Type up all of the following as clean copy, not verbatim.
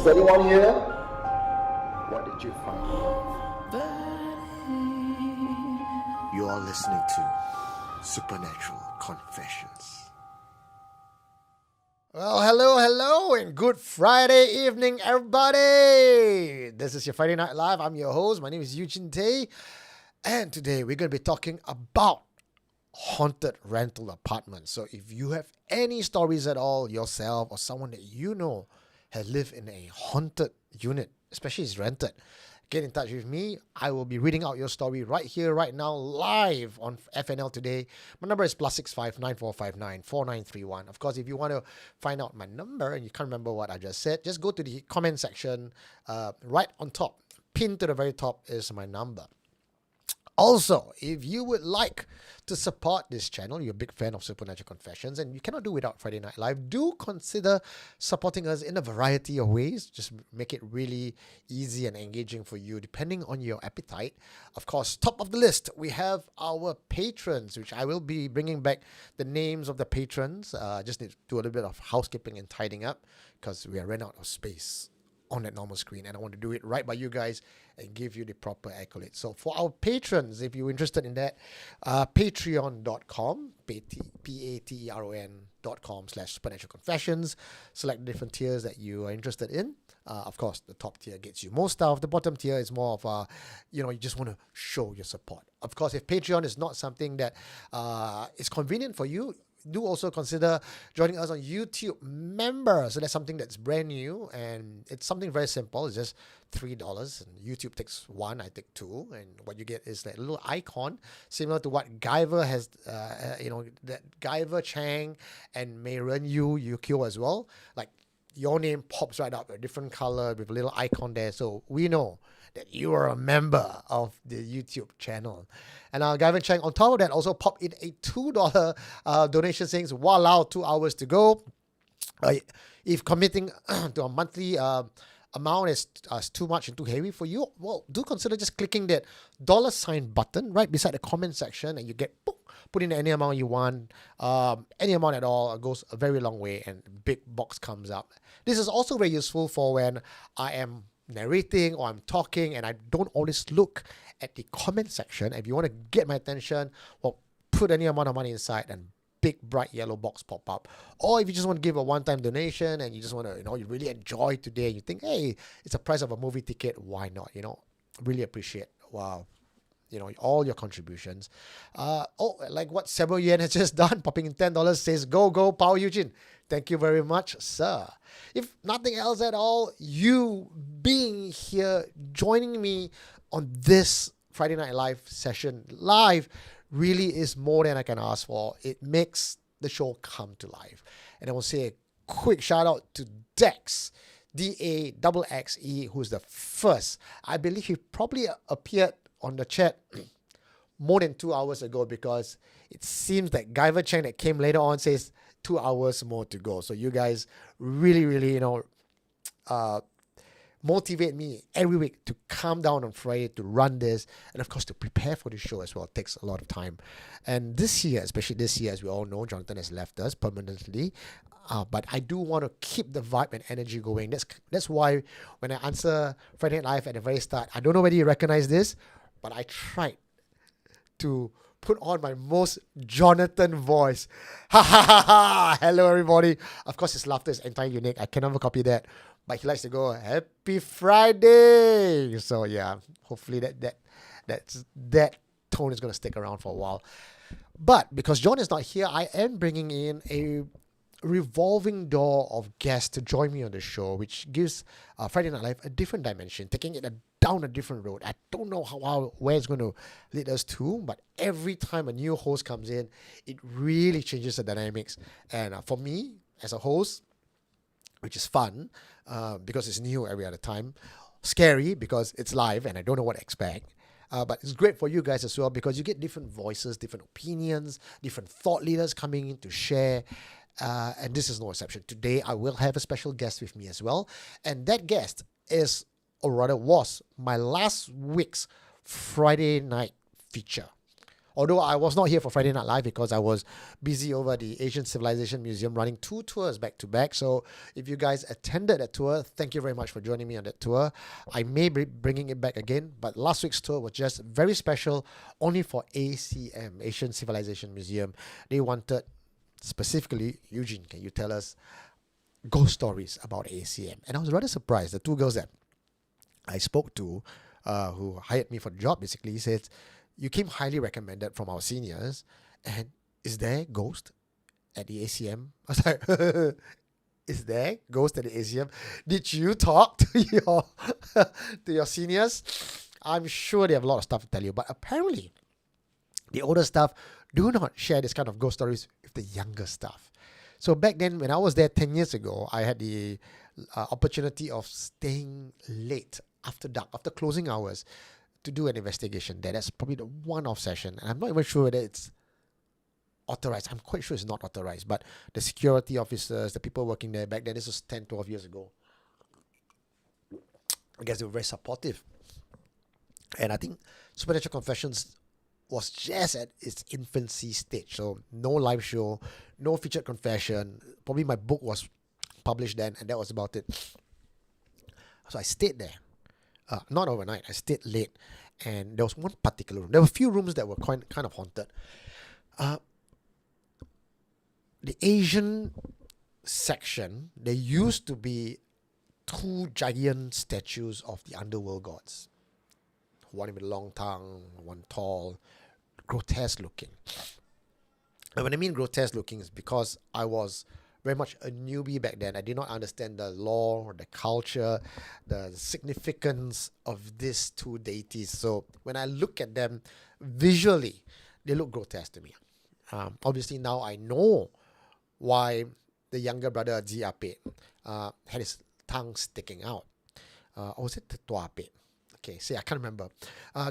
Is anyone here? What did you find? You are listening to Supernatural Confessions. Well, hello, and good Friday evening, everybody. This is your Friday Night Live. I'm your host. My name is Eugene Tay. And today we're going to be talking about haunted rental apartments. So if you have any stories at all yourself or someone that you know has lived in a haunted unit, especially it's rented, get in touch with me. I will be reading out your story right here, right now, live on FNL today. My number is +65 9459 4931. Of course, if you want to find out my number and you can't remember what I just said, just go to the comment section right on top. Pinned to the very top is my number. Also, if you would like to support this channel, you're a big fan of Supernatural Confessions, and you cannot do without Friday Night Live, do consider supporting us in a variety of ways. Just make it really easy and engaging for you, depending on your appetite. Of course, top of the list, we have our patrons, which I will be bringing back the names of the patrons. Just need to do a little bit of housekeeping and tidying up because we are running out of space on that normal screen, and I want to do it right by you guys and give you the proper accolades. So for our patrons, if you're interested in that, patreon.com, patreon.com/supernatural confessions. Select different tiers that you are interested in. Of course, the top tier gets you more stuff. The bottom tier is more of you just want to show your support. Of course, if Patreon is not something that is convenient for you, do also consider joining us on YouTube Member. So that's something that's brand new, and it's something very simple. It's just $3, and YouTube takes one, I take two, and what you get is that little icon similar to what Guyver has, that Guyver, Chang, and Mayren Yukio as well. Like your name pops right up, a different color with a little icon there, so we know that you are a member of the YouTube channel. And Gavin Chang, on top of that, also popped in a $2 donation saying, "Wow, 2 hours to go." If committing to a monthly amount is too much and too heavy for you, well, do consider just clicking that $ button right beside the comment section, and you get put in any amount you want. Any amount at all goes a very long way, and big box comes up. This is also very useful for when I am narrating or I'm talking and I don't always look at the comment section. If you want to get my attention, well, put any amount of money inside and big bright yellow box pop up. Or if you just want to give a one-time donation and you just want to, you really enjoy today and you think, hey, it's the price of a movie ticket, why not? Really appreciate, wow, all your contributions. Like what Samuel Yen has just done, popping in $10, says, go, Pao Eugene. Thank you very much, sir. If nothing else at all, you being here, joining me on this Friday Night Live session live really is more than I can ask for. It makes the show come to life. And I will say a quick shout out to Dex, DAXXE, who's the first. I believe he probably appeared on the chat more than 2 hours ago, because it seems that Guyver Chang that came later on says 2 hours more to go. So you guys really, motivate me every week to calm down on Friday, to run this, and of course to prepare for the show as well. It takes a lot of time. And this year, especially this year, as we all know, Jonathan has left us permanently. But I do want to keep the vibe and energy going. That's why when I answer Friday Night Live at the very start, I don't know whether you recognize this, but I tried to put on my most Jonathan voice. Ha ha ha ha! Hello everybody. Of course, his laughter is entirely unique. I can never copy that. But he likes to go, "Happy Friday!" So yeah, hopefully that tone is going to stick around for a while. But because John is not here, I am bringing in a revolving door of guests to join me on the show, which gives Friday Night Live a different dimension, taking it down a different road. I don't know where it's going to lead us to, but every time a new host comes in, it really changes the dynamics. And for me, as a host, which is fun because it's new every other time, scary because it's live and I don't know what to expect. But it's great for you guys as well, because you get different voices, different opinions, different thought leaders coming in to share. And this is no exception. Today, I will have a special guest with me as well. And that guest is, or rather was, my last week's Friday night feature. Although I was not here for Friday Night Live because I was busy over the Asian Civilization Museum running 2 tours back to back. So if you guys attended that tour, thank you very much for joining me on that tour. I may be bringing it back again, but last week's tour was just very special, only for ACM, Asian Civilization Museum. They wanted, specifically, Eugene, can you tell us ghost stories about ACM? And I was rather surprised. The 2 girls that I spoke to, who hired me for the job, basically said, you came highly recommended from our seniors, and is there ghost at the ACM? I was like, is there ghost at the ACM? Did you talk to your seniors? I'm sure they have a lot of stuff to tell you, but apparently the older staff do not share this kind of ghost stories with the younger staff. So back then, when I was there 10 years ago, I had the opportunity of staying late after dark, after closing hours, to do an investigation there. That's probably the one-off session. And I'm not even sure whether it's authorized. I'm quite sure it's not authorized. But the security officers, the people working there back then, this was 10, 12 years ago, I guess they were very supportive. And I think Supernatural Confessions was just at its infancy stage. So no live show, no featured confession. Probably my book was published then, and that was about it. So I stayed there. Not overnight. I stayed late, and there was one particular room. There were a few rooms that were kind of haunted. The Asian section, there used to be 2 giant statues of the underworld gods. One with a long tongue, one tall, grotesque looking. And when I mean grotesque looking, is because I was very much a newbie back then. I did not understand the lore, the culture, the significance of these 2 deities. So when I look at them visually, they look grotesque to me. Obviously now I know why the younger brother Ji Ape had his tongue sticking out. Or was it the Tua Ape? Okay, see, I can't remember.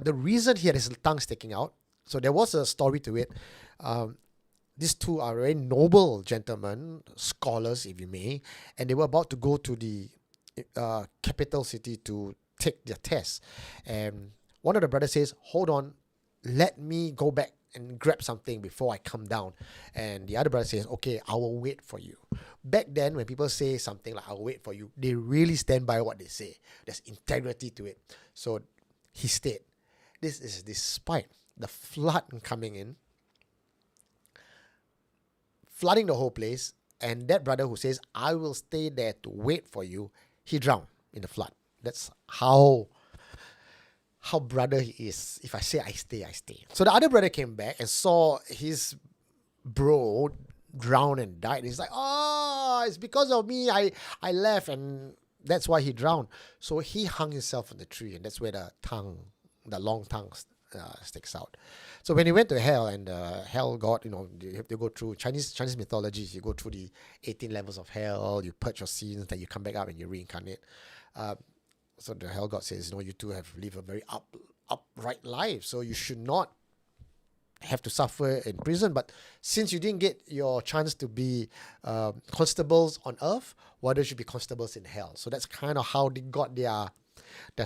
The reason he had his tongue sticking out, so there was a story to it. These 2 are very noble gentlemen, scholars, if you may, and they were about to go to the capital city to take their test. And one of the brothers says, hold on, let me go back and grab something before I come down. And the other brother says, okay, I will wait for you. Back then, when people say something like, I'll wait for you, they really stand by what they say. There's integrity to it. So he stayed. This is despite the flood coming in, flooding the whole place, and that brother who says, I will stay there to wait for you, he drowned in the flood. That's how brother he is. If I say I stay, I stay. So the other brother came back and saw his bro drown and died. He's like, oh, it's because of me. I left, and that's why he drowned. So he hung himself on the tree, and that's where the long tongue sticks out. So when he went to hell, and hell god, you have to go through Chinese mythology. You go through the 18 levels of hell. You purge your sins, then you come back up and you reincarnate. So the hell god says, you two have lived a very upright life, so you should not have to suffer in prison. But since you didn't get your chance to be constables on earth, why don't you be constables in hell? So that's kind of how they got their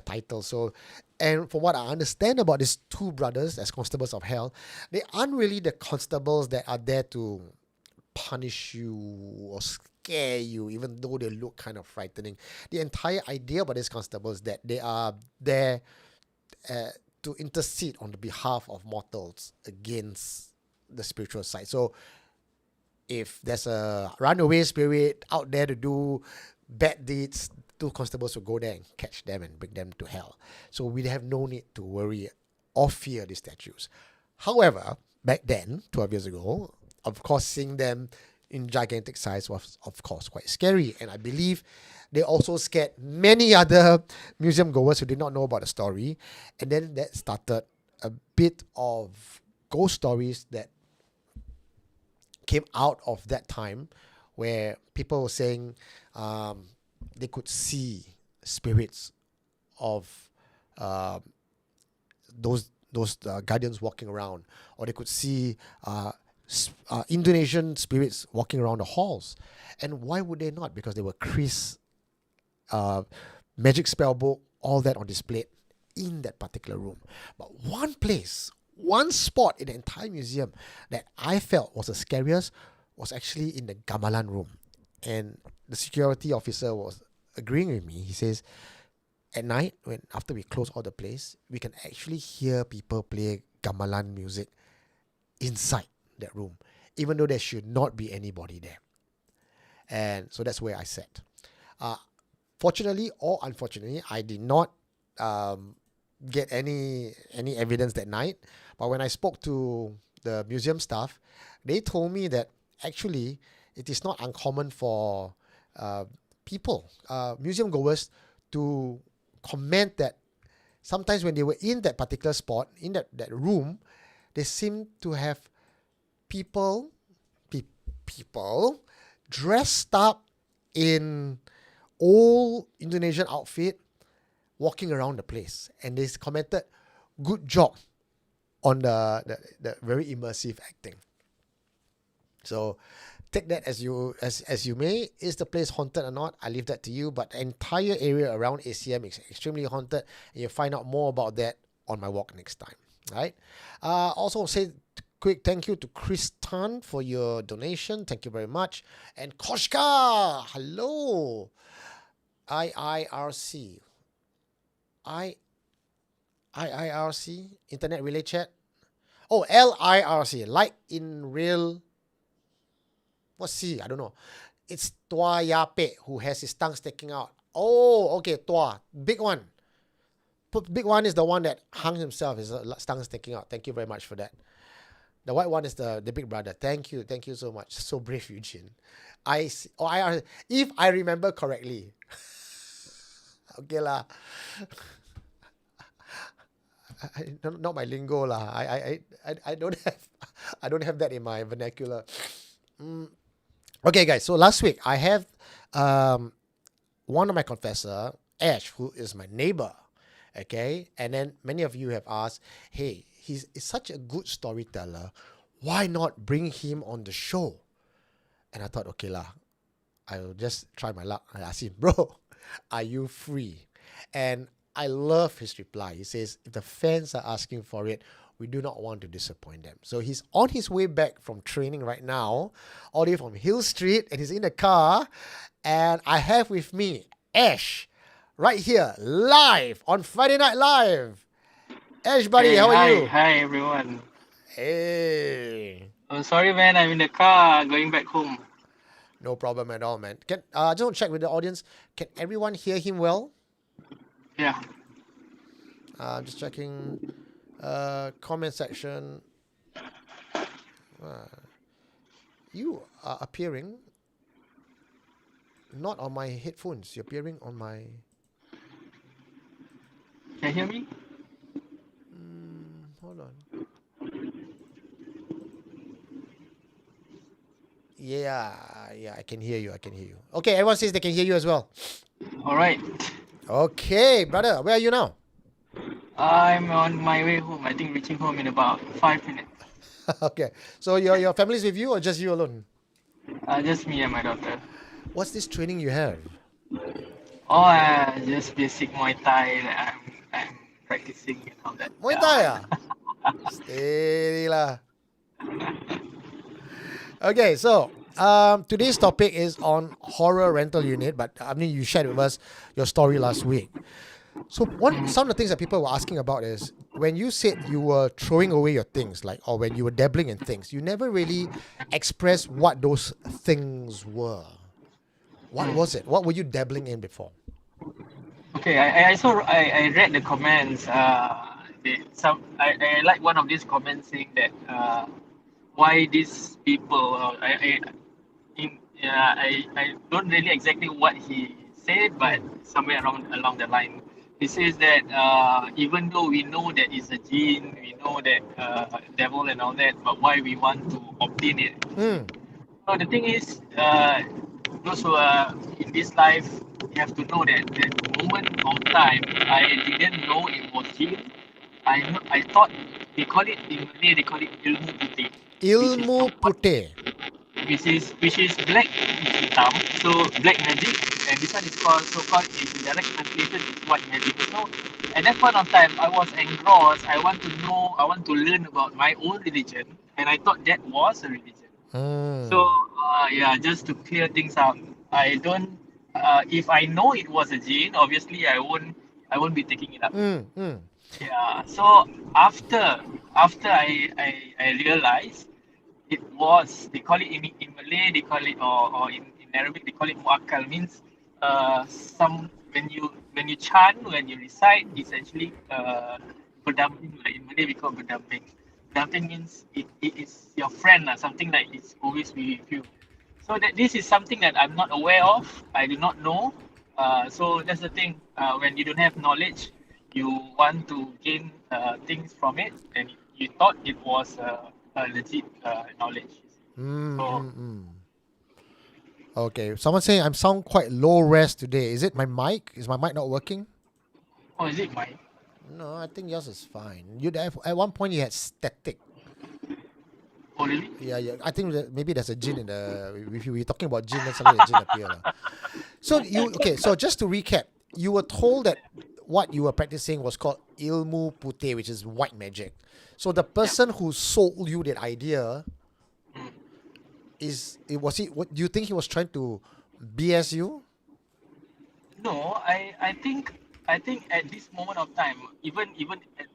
title. So, and from what I understand about these 2 brothers as constables of hell, they aren't really the constables that are there to punish you or scare you, even though they look kind of frightening. The entire idea about these constables is that they are there to intercede on the behalf of mortals against the spiritual side. So if there's a runaway spirit out there to do bad deeds, 2 constables will go there and catch them and bring them to hell. So we have no need to worry or fear these statues. However, back then, 12 years ago, of course, seeing them in gigantic size was, of course, quite scary. And I believe they also scared many other museum goers who did not know about the story. And then that started a bit of ghost stories that came out of that time, where people were saying they could see spirits of those guardians walking around, or they could see Indonesian spirits walking around the halls. And why would they not? Because they were Chris, magic spell book, all that on display in that particular room. But one place one spot in the entire museum that I felt was the scariest was actually in the gamelan room. And the security officer was agreeing with me. He says, at night, after we close all the place, we can actually hear people play gamelan music inside that room, even though there should not be anybody there. And so that's where I sat. Fortunately or unfortunately, I did not get any evidence that night. But when I spoke to the museum staff, they told me that actually it is not uncommon for people, museum goers, to comment that sometimes when they were in that particular spot, in that room, they seem to have people dressed up in old Indonesian outfit walking around the place. And they commented, good job on the very immersive acting. So take that as you may. Is the place haunted or not? I leave that to you. But the entire area around ACM is extremely haunted. And you'll find out more about that on my walk next time. Right? Also say quick thank you to Chris Tan for your donation. Thank you very much. And Koshka, hello. IIRC, Internet Relay Chat. Oh, LIRC, like in real. What's C? I don't know. It's Tua Yape who has his tongue sticking out. Oh, okay, Tua. Big one. Big one is the one that hung himself, his tongue sticking out. Thank you very much for that. The white one is the big brother. Thank you so much. So brave, Eugene. If I remember correctly. Okay lah. Not my lingo lah. I don't have that in my vernacular. Okay, guys. So last week I have one of my confessor, Ash, who is my neighbor. Okay, and then many of you have asked, hey, he's such a good storyteller. Why not bring him on the show? And I thought, okay lah, I'll just try my luck. I asked him, bro, are you free? And I love his reply. He says, if the fans are asking for it, we do not want to disappoint them. So he's on his way back from training right now, all the way from Hill Street, and he's in the car. And I have with me Ash, right here, live on Friday Night Live. Ash, buddy, how are you? Hi, everyone. Hey. I'm sorry, man. I'm in the car going back home. No problem at all, man. Can just want to check with the audience. Can everyone hear him well? Yeah. Just checking. Comment section. You are appearing not on my headphones. You're appearing on my. Can you hear me? Hold on. Yeah, I can hear you. Okay, everyone says they can hear you as well. All right. Okay, brother, where are you now? I'm on my way home. I think reaching home in about 5 minutes. Okay, so your family's with you or just you alone? Just me and my daughter. What's this training you have? Oh, just basic Muay Thai that I'm practicing and all that. Muay Thai Steady lah. Okay, so today's topic is on horror rental unit, but I mean you shared with us your story last week. So some of the things that people were asking about is when you said you were throwing away your things, or when you were dabbling in things, you never really expressed what those things were. What was it? What were you dabbling in before? Okay, I read the comments. I like one of these comments saying that why these people. I don't really exactly what he said, but somewhere along the line. He says that even though we know that it's a jinn, we know that devil and all that, but why we want to obtain it? So the thing is, those who are in this life, you have to know that the moment of time, I didn't know it was jinn. I thought they call it in Malay, they call it ilmu putih. Ilmu putih. Which is black hitam, so black magic. and this one is called so-called in direct translation is white magic. So at that point of time, I was engrossed. I want to know. I want to learn about my own religion, and I thought that was a religion. So yeah, just to clear things up, I don't. If I know it was a jinn, obviously I won't. I won't be taking it up. Yeah. So after I realized it was, they call it in Malay, they call it, or in Arabic they call it muakkal, means some when you chant, when you recite, it's actually berdamping, like in Malay we call berdamping. Berdamping means it is your friend, something like it's always with you. So that this is something that I'm not aware of, I do not know. So that's the thing. When you don't have knowledge, you want to gain things from it, and you thought it was a legit knowledge. So, Okay. Someone saying I'm sound quite low res today. Is it my mic? Is my mic not working? is it mine? No, I think yours is fine. At one point you had static. Oh, really? Yeah. I think maybe there's a jinn in the. If you were talking about jinn, then suddenly a jinn appear. So So just to recap, you were told that what you were practicing was called ilmu putih, which is white magic. So the person who sold you that idea what do you think he was trying to BS you? No, I think at this moment of time, even at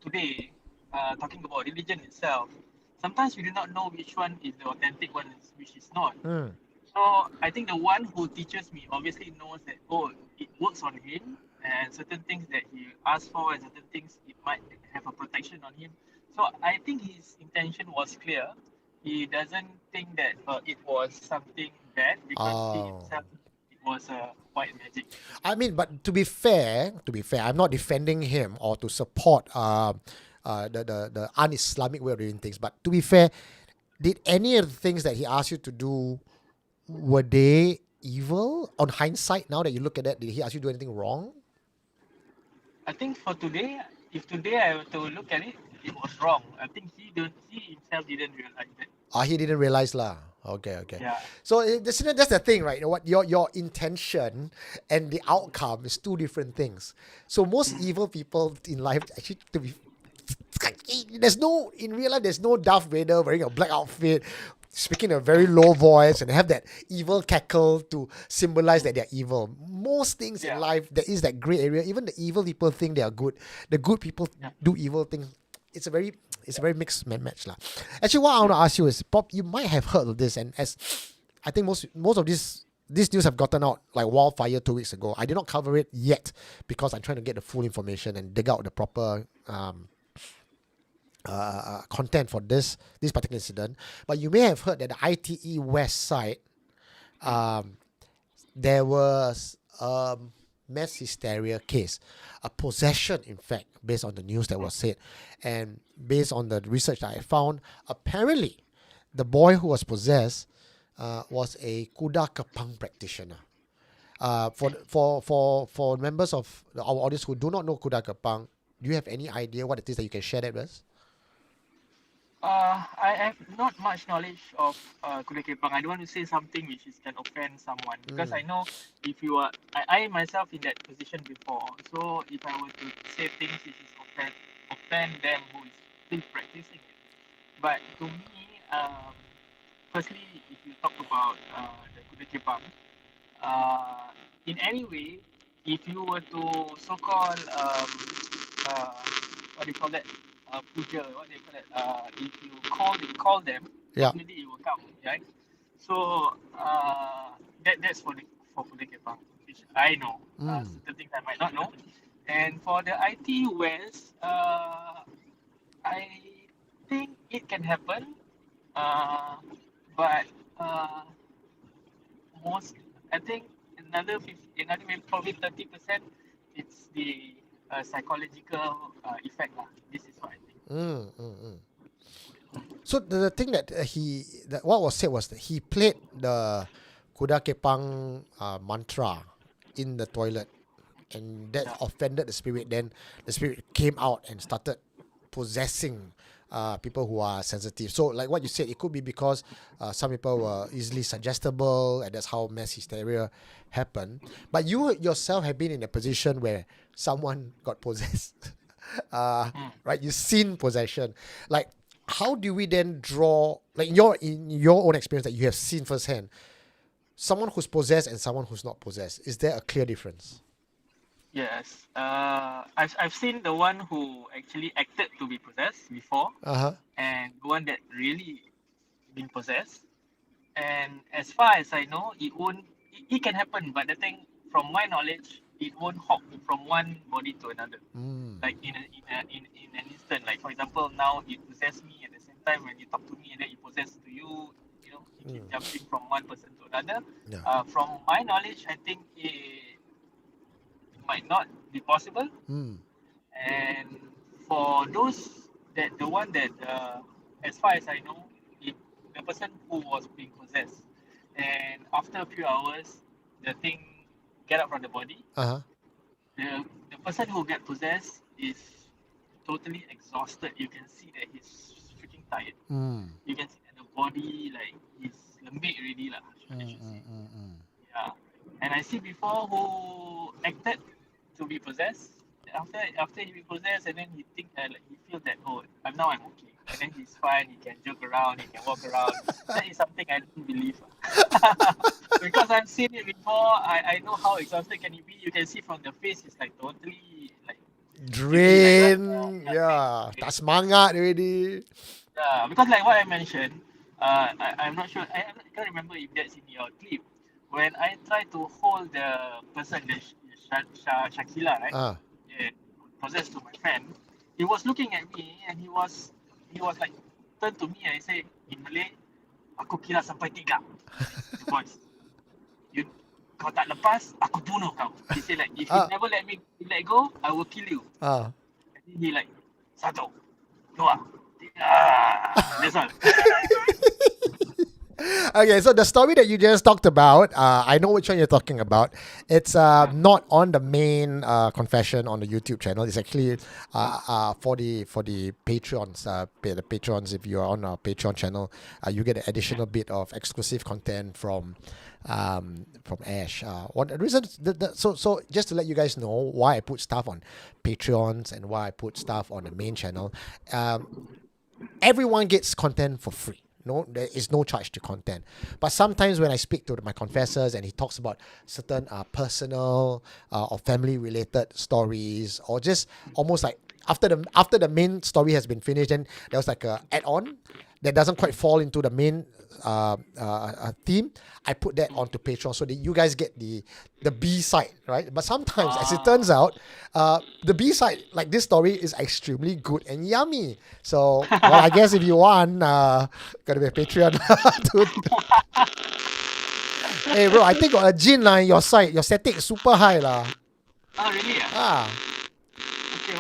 today, talking about religion itself, sometimes we do not know which one is the authentic one, which is not. So I think the one who teaches me obviously knows that it works on him, and certain things that he asked for and certain things it might have a protection on him. So I think his intention was clear. He doesn't think that it was something bad because he himself, it was a white magic. I mean, but to be fair, I'm not defending him or to support the un-Islamic way of doing things. But to be fair, did any of the things that he asked you to do, were they evil? On hindsight, now that you look at that, did he ask you to do anything wrong? I think for today, if today I were to look at it, it was wrong. I think he himself didn't realize that. He didn't realize lah. Okay. Yeah. So that's the thing, right? You know what, your intention and the outcome is two different things. So most evil people in life actually, in real life there's no Darth Vader wearing a black outfit, speaking in a very low voice and have that evil cackle to symbolize that they're evil. Most things in life, there is that gray area. Even the evil people think they are good. The good people do evil things. It's a very mixed match lah. Actually, what I want to ask you is, Bob, you might have heard of this, and as I think most of this news have gotten out like wildfire 2 weeks ago. I did not cover it yet because I'm trying to get the full information and dig out the proper content for this particular incident. But you may have heard that the ITE West side, there was mass hysteria case, a possession, in fact, based on the news that was said, and based on the research that I found, apparently the boy who was possessed was a kuda kepang practitioner. For members of our audience who do not know kuda kepang, do you have any idea what it is that you can share that with us? I have not much knowledge of kuda kepang. I don't want to say something which can offend someone, because I know if you are, I myself in that position before. So if I were to say things which is offend them who is still practicing it. But to me, firstly, if you talk about the kuda kepang, in any way, if you were to so-called what do you call that? Puja, what do you call that? If you call them, definitely it will come, right? So that's for kuda kepang, which I know. Certain things I might not know. And for the IT West, I think it can happen, but I think another maybe probably 30%, it's the psychological effect lah. This is what I think. So the thing that what was said was that he played the kuda kepang mantra in the toilet, and that offended the spirit. Then the spirit came out and started possessing people who are sensitive. So like what you said, it could be because some people were easily suggestible, and that's how mass hysteria happened. But you yourself have been in a position where someone got possessed. Right? You've seen possession. Like, how do we then draw, like in your own experience that you have seen firsthand, someone who's possessed and someone who's not possessed? Is there a clear difference? Yes. I've seen the one who actually acted to be possessed before, and the one that really been possessed. And as far as I know, it can happen, but the thing, from my knowledge, it won't hop from one body to another. Like in an instant. Like for example, now it possessed me at the same time when you talk to me, and then it possessed to you. You know, it keep jumping from one person to another. Yeah. From my knowledge, I think it might not be possible. And for those the one that as far as I know, the person who was being possessed, and after a few hours, the thing get out from the body. The person who get possessed is totally exhausted. You can see that he's freaking tired. You can see that the body, like, is lembik already lah. Yeah. And I see before who acted to be possessed. After he be possessed, and then he think like he feels that, oh, now I'm okay, and then he's fine. He can joke around. He can walk around. That is something I don't believe. Because I've seen it before. I know how exhausted can it be. You can see from the face, it's like totally like drain. Tak semangat already. Yeah, because like what I mentioned, I'm not sure. I can't remember if that's in your clip. When I try to hold the person, the Shakila, right? Possessed to my friend, he was looking at me, and he was like turned to me and he said in Malay, "Aku kira sampai 3." The voice. Kau tak lepas, aku bunuh kau. He said like, if you never let go, I will kill you. And he like, 1, 2, 3. That's all. Okay, so the story that you just talked about, I know which one you're talking about. It's not on the main confession on the YouTube channel. It's actually for the Patreons. The Patrons, if you're on our Patreon channel, you get an additional bit of exclusive content from Ash. One reason, so just to let you guys know why I put stuff on Patreons and why I put stuff on the main channel. Everyone gets content for free. No, there is no charge to content. But sometimes when I speak to my confessors and he talks about certain personal or family related stories, or just almost like after the main story has been finished, then there was like a add-on that doesn't quite fall into the main theme. I put that onto Patreon so that you guys get the B side, right? But sometimes, as it turns out, the B side, like this story, is extremely good and yummy. So, well, I guess if you want, gotta be a Patreon. Hey, bro, I think Jin lah, your side, your setting is super high lah. Oh, really? Okay,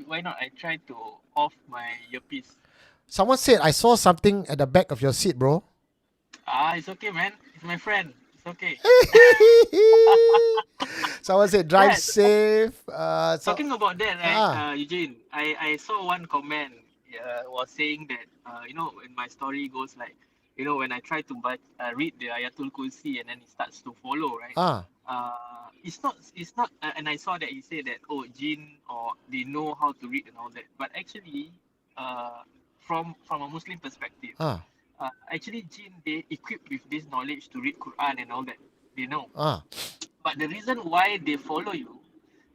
why not I try to off my earpiece? Someone said I saw something at the back of your seat, bro. It's okay, man. It's my friend. It's okay. Someone said drive Yes. safe. Talking about that, right, Eugene, I saw one comment was saying that, when my story goes like, when I try to read the Ayatul Kursi and then it starts to follow, right? It's not, and I saw that he said that, oh, Jinn, or they know how to read and all that. But actually, from a Muslim perspective, actually Jinn, they equipped with this knowledge to read Quran and all that. They know. But the reason why they follow you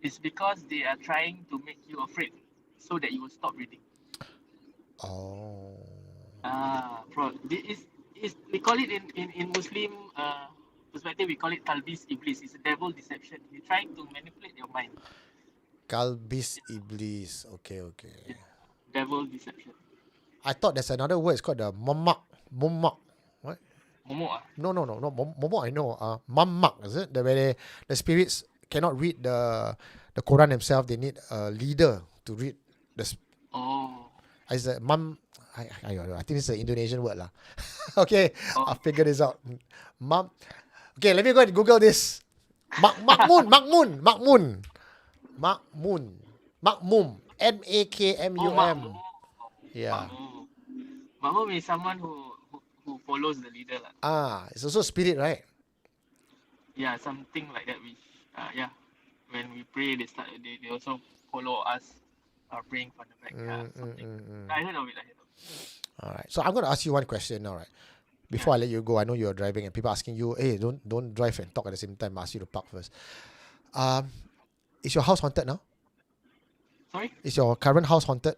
is because they are trying to make you afraid so that you will stop reading. We call it in Muslim perspective, we call it talbis iblis. It's a devil deception. He's trying to manipulate your mind. Kalbis iblis. Okay. Yeah. Devil deception. I thought there's another word. It's called the mamak. What? Momok. No. Momok, I know. Mamak, is it? The spirits cannot read the Quran themselves. They need a leader to read the. Is it mam? I think it's an Indonesian word lah. Okay, I'll figure this out. Mam. Okay, let me go and Google this. Makmun. Makmum. MAKMUM. Yeah. Makmum is someone who follows the leader lah. It's also spirit, right? Yeah, something like that. Which yeah, when we pray, they also follow us, praying from the back. Yeah, something. I heard of it. All right. So I'm going to ask you one question now, right? Before I let you go, I know you're driving and people asking you, hey, don't drive and talk at the same time. I ask you to park first. Is your house haunted now? Sorry? Is your current house haunted?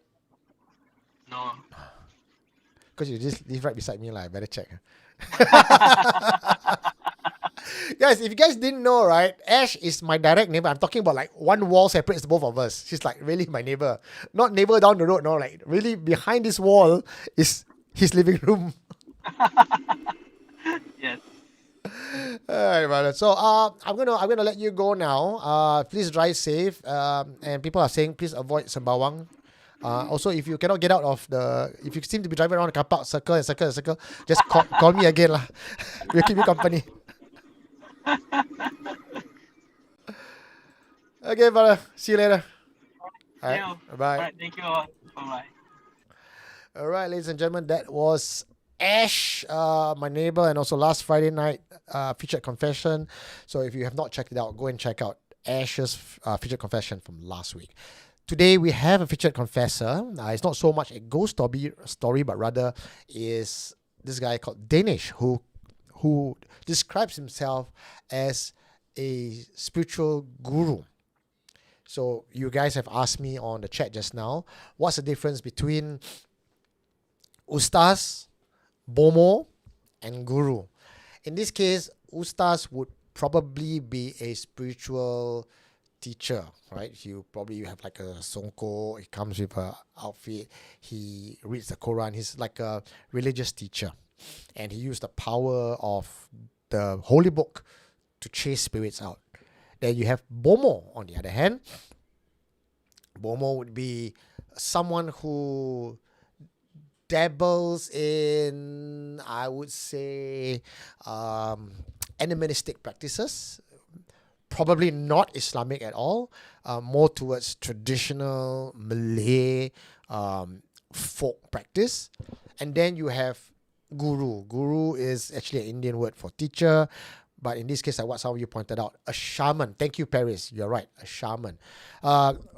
No. Because you just live right beside me, I better check. Guys, if you guys didn't know, right, Ash is my direct neighbor. I'm talking about like one wall separates the both of us. She's like really my neighbor. Not neighbor down the road, no, like really behind this wall is his living room. Yes. Alright, brother. So I'm gonna let you go now. Please drive safe. And people are saying please avoid Sembawang. Also, if you cannot get out of if you seem to be driving around the car park, circle, just call me again lah. We'll keep you company. Okay, brother. See you later. All right. Bye. All right, thank you all. Bye. All right, ladies and gentlemen, that was Ash, my neighbor, and also last Friday night featured confession. So if you have not checked it out, go and check out Ash's featured confession from last week. Today we have a featured confessor. It's not so much a ghost story, but rather is this guy called Danish who describes himself as a spiritual guru. So you guys have asked me on the chat just now, what's the difference between Ustaz, Bomo, and Guru? In this case, Ustaz would probably be a spiritual teacher, right? You have like a songko, he comes with a outfit, he reads the Quran, he's like a religious teacher. And he used the power of the holy book to chase spirits out. Then you have Bomo, on the other hand. Bomo would be someone who dabbles in, I would say, animistic practices. Probably not Islamic at all. More towards traditional Malay folk practice. And then you have Guru. Guru is actually an Indian word for teacher. But in this case, like what some of you pointed out, a shaman. Thank you, Paris. You're right, a shaman.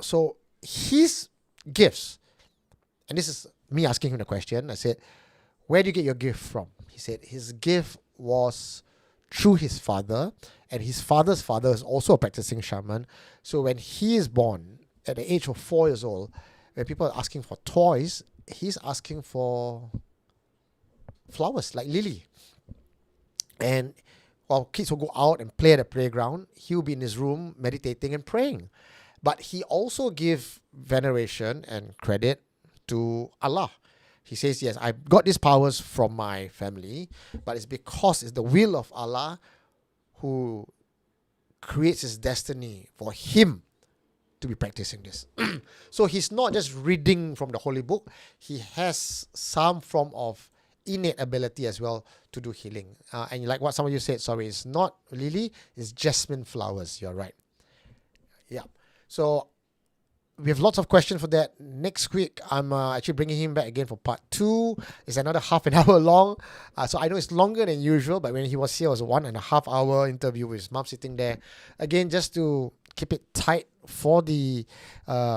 So his gifts, and this is me asking him the question. I said, where do you get your gift from? He said his gift was through his father, and his father's father is also a practicing shaman. So when he is born, at the age of 4 years old, when people are asking for toys, he's asking for flowers like lily. And while kids will go out and play at the playground, he'll be in his room meditating and praying. But he also gives veneration and credit to Allah. He says, yes, I got these powers from my family, but it's because it's the will of Allah who creates his destiny for him to be practicing this. So he's not just reading from the holy book. He has some form of innate ability as well to do healing. And like what some of you said, sorry, it's not lily, it's jasmine flowers. You're right. Yeah. So we have lots of questions for that. Next week, I'm actually bringing him back again for part 2. It's another half an hour long. So I know it's longer than usual, but when he was here, it was a 1.5 hour interview with his mom sitting there. Again, just to keep it tight for the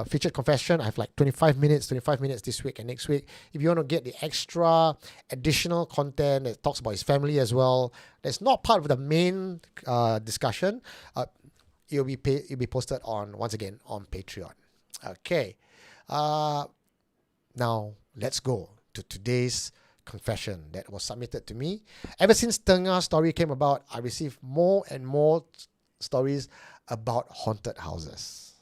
featured confession, I have like 25 minutes this week and next week. If you want to get the extra additional content that talks about his family as well, that's not part of the main discussion. It'll be posted once again on Patreon. Okay. Now let's go to today's confession that was submitted to me. Ever since Tengah story came about, I received more and more stories about haunted houses.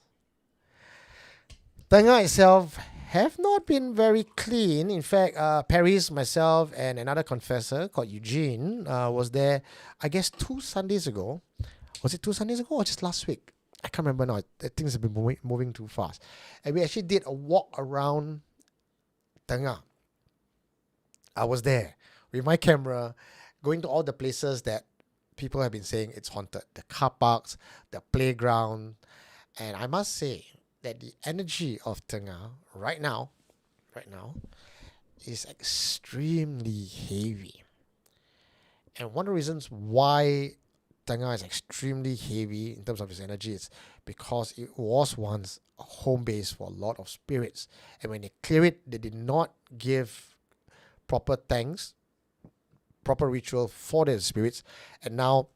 Tengah itself have not been very clean. In fact, Paris, myself, and another confessor called Eugene was there, I guess, 2 Sundays ago. Was it 2 Sundays ago or just last week? I can't remember now. Things have been moving too fast. And we actually did a walk around Tengah. I was there with my camera, going to all the places that people have been saying it's haunted. The car parks, the playground. And I must say that the energy of Tengah right now right now is extremely heavy. And one of the reasons why Tengah is extremely heavy in terms of its energy is because it was once a home base for a lot of spirits. And when they clear it, they did not give proper thanks, proper ritual for their spirits. And now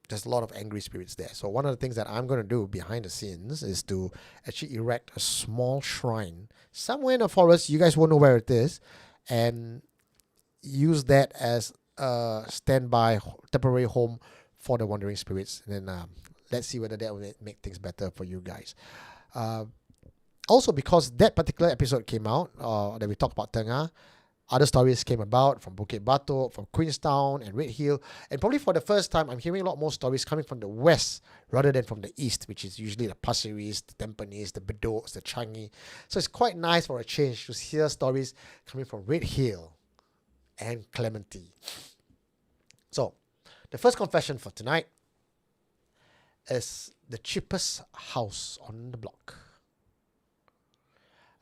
there's a lot of angry spirits there. So one of the things that I'm going to do behind the scenes is to actually erect a small shrine somewhere in the forest. You guys won't know where it is. And use that as a standby temporary home for the wandering spirits. And then let's see whether that will make things better for you guys. Also, because that particular episode came out, that we talked about Tengah, other stories came about from Bukit Batok, from Queenstown and Red Hill. And probably for the first time, I'm hearing a lot more stories coming from the west rather than from the east, which is usually the Pasir Ris, the Tampines, the Bedok, the Changi. So it's quite nice for a change to hear stories coming from Red Hill and Clementi. So, the first confession for tonight is the cheapest house on the block.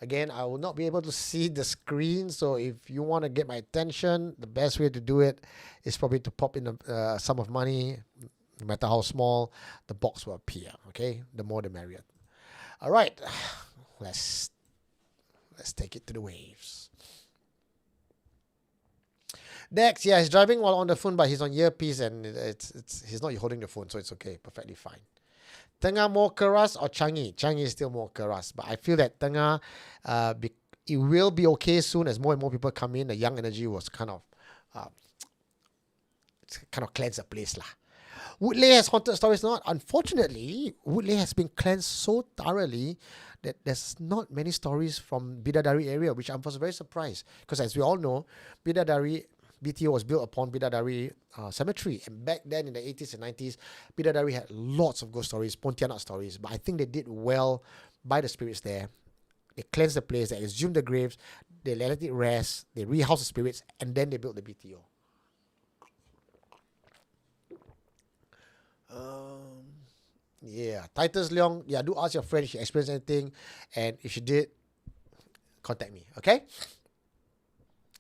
Again, I will not be able to see the screen, so if you want to get my attention, the best way to do it is probably to pop in a sum of money, no matter how small, the box will appear, okay? The more the merrier. All right, let's take it to the waves. Dex, yeah, he's driving while on the phone, but he's on earpiece and he's not holding the phone, so it's okay, perfectly fine. Tengah more keras or Changi? Changi is still more keras, but I feel that Tengah, it will be okay soon as more and more people come in. The young energy was kind of cleanse the place lah. Woodley has haunted stories not. Unfortunately, Woodley has been cleansed so thoroughly that there's not many stories from Bidadari area, which I was very surprised because as we all know, BTO was built upon Bidadari Cemetery. And back then in the 80s and 90s, Bidadari had lots of ghost stories, Pontianak stories. But I think they did well by the spirits there. They cleansed the place, they exhumed the graves, they let it rest, they rehoused the spirits, and then they built the BTO. Yeah, Titus Leong, yeah, do ask your friend if she experienced anything. And if she did, contact me, okay?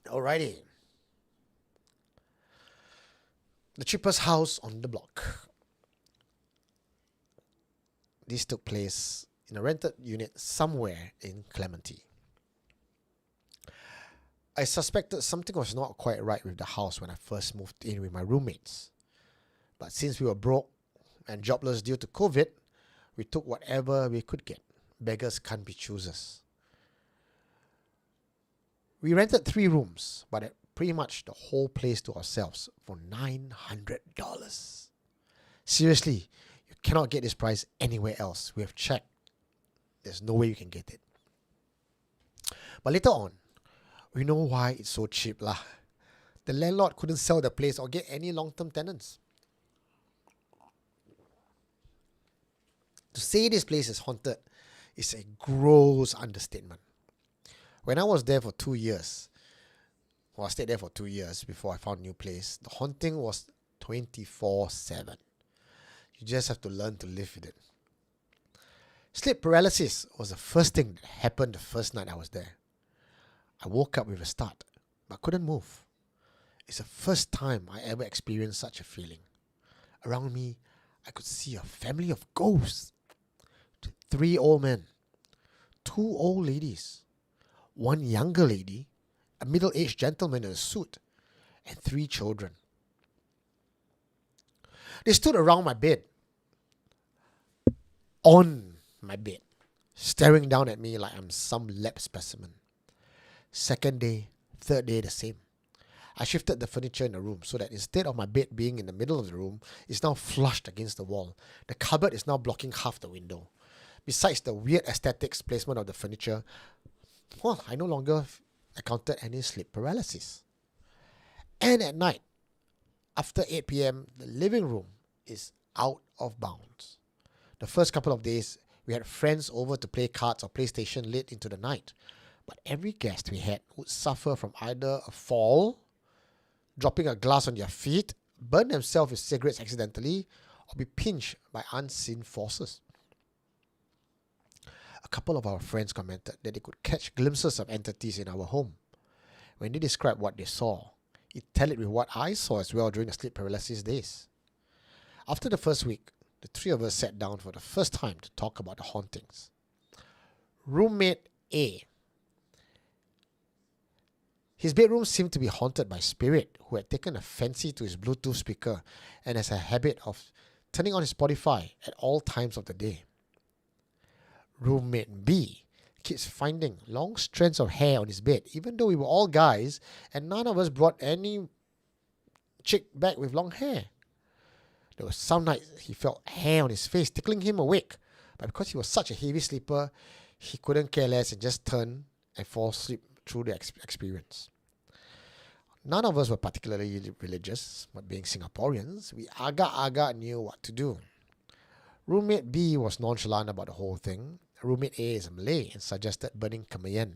Alrighty. The cheapest house on the block. This took place in a rented unit somewhere in Clementi. I suspected something was not quite right with the house when I first moved in with my roommates. But since we were broke and jobless due to COVID, we took whatever we could get. Beggars can't be choosers. We rented 3 rooms, but pretty much the whole place to ourselves for $900. Seriously, you cannot get this price anywhere else. We have checked. There's no way you can get it. But later on, we know why it's so cheap lah. The landlord couldn't sell the place or get any long-term tenants. To say this place is haunted is a gross understatement. When I was there for 2 years, I stayed there for 2 years before I found a new place. The haunting was 24/7. You just have to learn to live with it. Sleep paralysis was the first thing that happened the first night I was there. I woke up with a start, but couldn't move. It's the first time I ever experienced such a feeling. Around me, I could see a family of ghosts. 3 old men, 2 old ladies, 1 younger lady, a middle-aged gentleman in a suit, and 3 children. They stood around my bed, on my bed, staring down at me like I'm some lab specimen. Second day, third day, the same. I shifted the furniture in the room so that instead of my bed being in the middle of the room, it's now flushed against the wall. The cupboard is now blocking half the window. Besides the weird aesthetics placement of the furniture, well, I no longer encountered any sleep paralysis. And at night, after 8 p.m., the living room is out of bounds. The first couple of days, we had friends over to play cards or PlayStation late into the night. But every guest we had would suffer from either a fall, dropping a glass on their feet, burn themselves with cigarettes accidentally, or be pinched by unseen forces. A couple of our friends commented that they could catch glimpses of entities in our home. When they described what they saw, it tallied with what I saw as well during the sleep paralysis days. After the first week, the three of us sat down for the first time to talk about the hauntings. Roommate A. His bedroom seemed to be haunted by a spirit who had taken a fancy to his Bluetooth speaker and has a habit of turning on his Spotify at all times of the day. Roommate B keeps finding long strands of hair on his bed, even though we were all guys and none of us brought any chick back with long hair. There were some nights he felt hair on his face tickling him awake, but because he was such a heavy sleeper, he couldn't care less and just turn and fall asleep through the experience. None of us were particularly religious, but being Singaporeans, we agak-agak knew what to do. Roommate B was nonchalant about the whole thing. Roommate A is a Malay and suggested burning kemayan.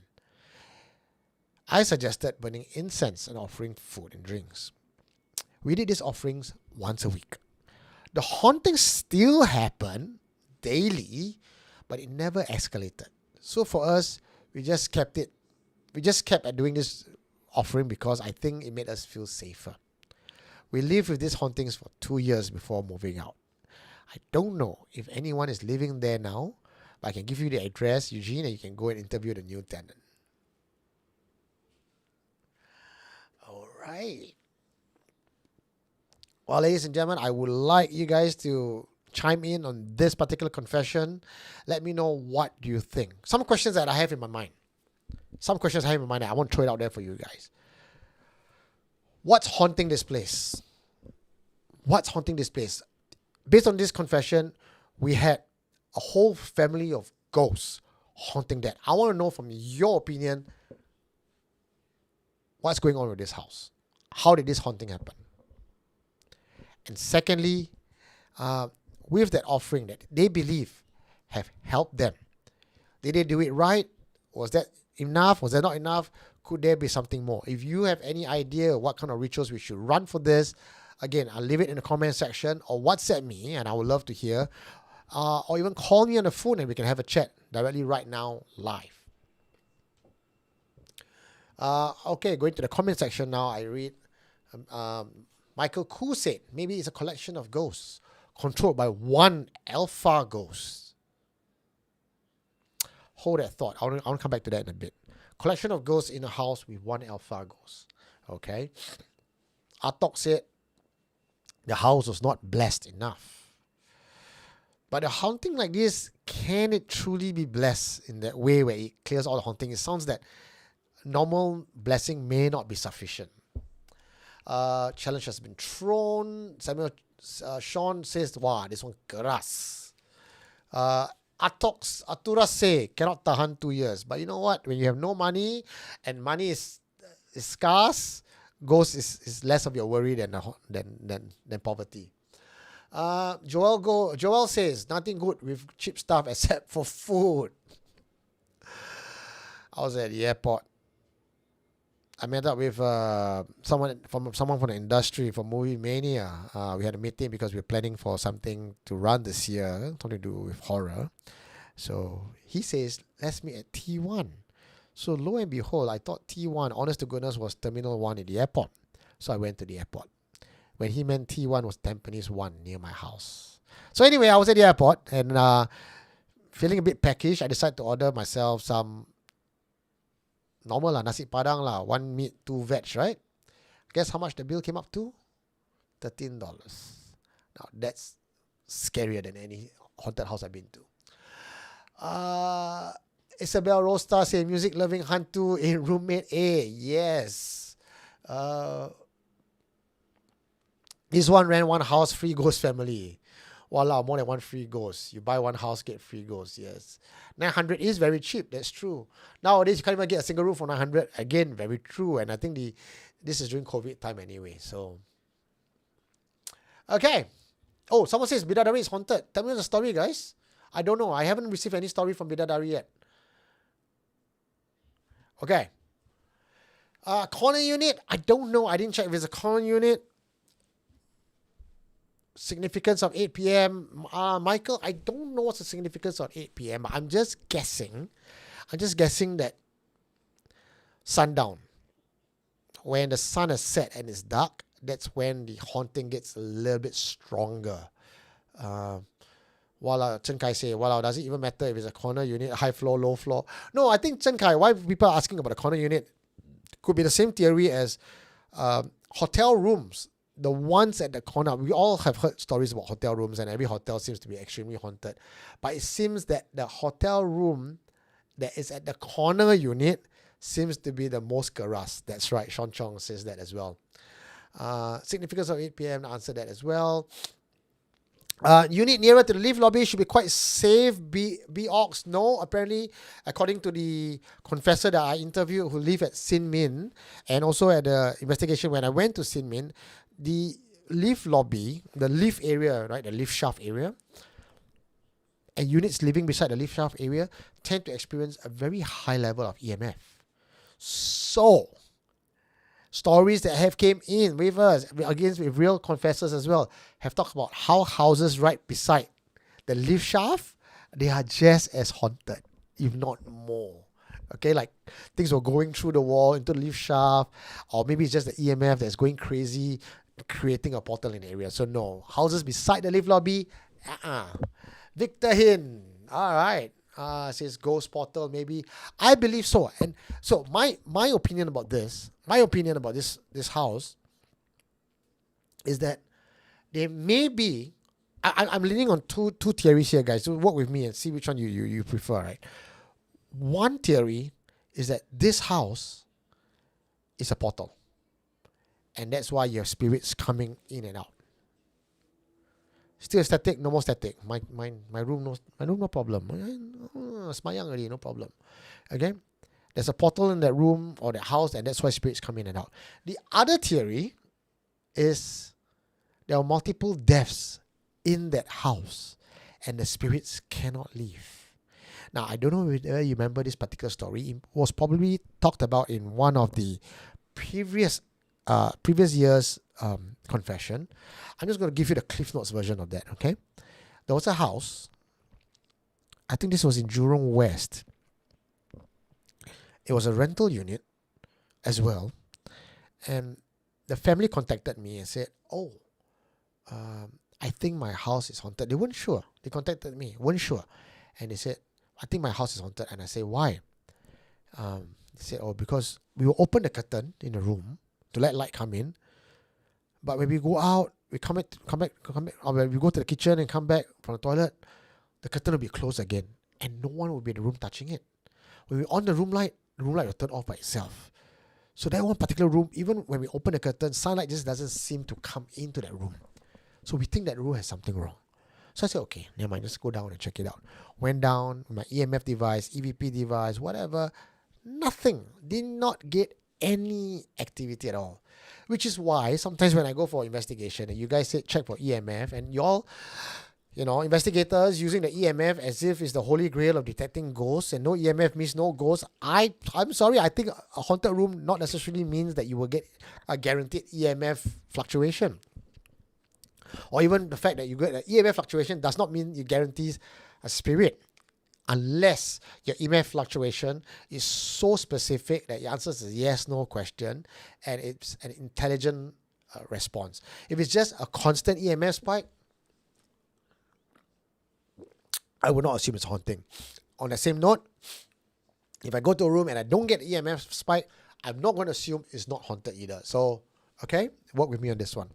I suggested burning incense and offering food and drinks. We did these offerings once a week. The hauntings still happen daily, but it never escalated. So for us, we just kept at doing this offering because I think it made us feel safer. We lived with these hauntings for 2 years before moving out. I don't know if anyone is living there now, but I can give you the address, Eugene, and you can go and interview the new tenant. All right. Well, ladies and gentlemen, I would like you guys to chime in on this particular confession. Let me know what you think. Some questions that I have in my mind. I want to throw it out there for you guys. What's haunting this place? Based on this confession, we had a whole family of ghosts haunting that. I want to know from your opinion, what's going on with this house? How did this haunting happen? And secondly, with that offering that they believe have helped them, did they do it right? Was that enough? Was that not enough? Could there be something more? If you have any idea what kind of rituals we should run for this, again, I'll leave it in the comment section or WhatsApp me, and I would love to hear. Or even call me on the phone and we can have a chat directly right now live. Okay, going to the comment section now, I read Michael Koo said, maybe it's a collection of ghosts controlled by one alpha ghost. Hold that thought. I want to come back to that in a bit. Collection of ghosts in a house with one alpha ghost. Okay. Atok said the house was not blessed enough. But a haunting like this, can it truly be blessed in that way where it clears all the haunting? It sounds that normal blessing may not be sufficient. Challenge has been thrown. Sean says, wow, this one keras. Aturas say cannot tahan 2 years. But you know what? When you have no money and money is scarce, ghost is less of your worry than poverty. Joel says nothing good with cheap stuff except for food. I was at the airport. I met up with someone from the industry for Movie Mania. We had a meeting because we were planning for something to run this year, something to do with horror. So he says, let's meet at T1. So lo and behold, I thought T1, honest to goodness, was Terminal 1 at the airport. So I went to the airport. When he meant T1 was Tampines 1 near my house. So anyway, I was at the airport and feeling a bit peckish. I decided to order myself some normal nasi padang 1 meat, 2 veg, right? Guess how much the bill came up to? $13. Now that's scarier than any haunted house I've been to. Isabel Rosta say music loving hantu in roommate A. Yes. This one ran one house, free ghost family. Voila, more than one free ghost. You buy one house, get free ghost. Yes. 900 is very cheap. That's true. Nowadays, you can't even get a single room for 900. Again, very true. And I think this is during COVID time anyway. So, okay. Oh, someone says Bidadari is haunted. Tell me the story, guys. I don't know. I haven't received any story from Bidadari yet. Okay. Corner unit. I don't know. I didn't check if it's a corner unit. significance of 8 p.m. Michael, I don't know what's the significance of 8 p.m. I'm just guessing that sundown, when the sun has set and it's dark, that's when the haunting gets a little bit stronger. Chen Kai say, does it even matter if it's a corner unit, high floor, low floor? No, I think Chen Kai, why people are asking about the corner unit could be the same theory as hotel rooms. The ones at the corner, we all have heard stories about hotel rooms, and every hotel seems to be extremely haunted. But it seems that the hotel room that is at the corner unit seems to be the most cursed. That's right, Sean Chong says that as well. Significance of 8 p.m. answer that as well. Unit nearer to the lift lobby should be quite safe. Ox, no. Apparently, according to the confessor that I interviewed who live at Sin Min, and also at the investigation when I went to Sin Min, the lift lobby, the lift area, right, the lift shaft area, and units living beside the lift shaft area tend to experience a very high level of EMF. So, stories that have came in with us, against with real confessors as well, have talked about how houses right beside the lift shaft, they are just as haunted, if not more. Okay, like things were going through the wall into the lift shaft, or maybe it's just the EMF that's going crazy, creating a portal in the area. So no, houses beside the lift lobby, Victor Hin, all right. Says ghost portal, maybe. I believe so. And so my opinion about this house is that there may be, I'm leaning on two theories here, guys. So work with me and see which one you prefer, right? One theory is that this house is a portal, and that's why you have spirits coming in and out. Still static, no more static. My room no problem. Semayang already, no problem. Okay? There's a portal in that room or that house, and that's why spirits come in and out. The other theory is there are multiple deaths in that house, and the spirits cannot leave. Now, I don't know whether you remember this particular story. It was probably talked about in one of the previous year's confession. I'm just going to give you the Cliff Notes version of that, okay? There was a house. I think this was in Jurong West. It was a rental unit as well. And the family contacted me and said, I think my house is haunted. They weren't sure. They contacted me, weren't sure. And they said, I think my house is haunted. And I said, why? They said, because we will open the curtain in the room to let light come in. But when we go out, we come back, or when we go to the kitchen and come back from the toilet, the curtain will be closed again, and no one will be in the room touching it. When we on the room light will turn off by itself. So that one particular room, even when we open the curtain, sunlight just doesn't seem to come into that room. So we think that room has something wrong. So I said, okay, never mind, just go down and check it out. Went down, my EMF device, EVP device, whatever, nothing. Did not get any activity at all. Which is why sometimes when I go for investigation and you guys say check for EMF, and y'all, investigators using the EMF as if it's the holy grail of detecting ghosts, and no EMF means no ghosts. I'm sorry, I think a haunted room not necessarily means that you will get a guaranteed EMF fluctuation. Or even the fact that you get an EMF fluctuation does not mean you guarantees a spirit. Unless your EMF fluctuation is so specific that your answer is a yes, no question, and it's an intelligent response. If it's just a constant EMF spike, I would not assume it's haunting. On the same note, if I go to a room and I don't get EMF spike, I'm not going to assume it's not haunted either. So, okay, work with me on this one.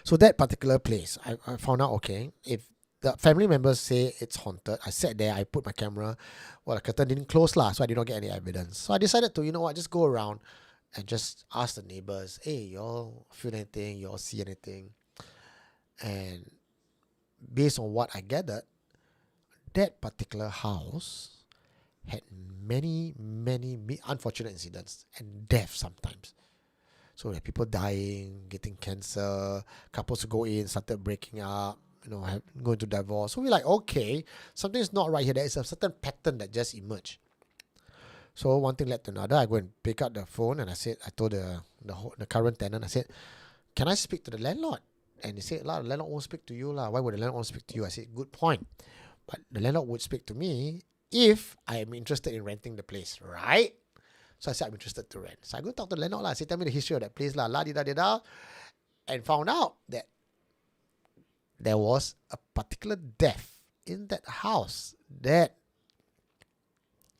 So that particular place, I found out, okay, if the family members say it's haunted, I sat there, I put my camera, the curtain didn't close so I did not get any evidence. So I decided to, just go around and just ask the neighbors, hey, y'all feel anything, y'all see anything? And based on what I gathered, that particular house had many, many unfortunate incidents and death sometimes. So there are people dying, getting cancer, couples who go in, started breaking up, going to divorce. So we're like, okay, something's not right here. There is a certain pattern that just emerged. So one thing led to another. I go and pick up the phone and I told the current tenant, I said, can I speak to the landlord? And he said, the landlord won't speak to you. Why would the landlord won't speak to you? I said, good point. But the landlord would speak to me if I am interested in renting the place, right? So I said, I'm interested to rent. So I go talk to the landlord. I said, tell me the history of that place. La-di-da-di-da. And found out that there was a particular death in that house that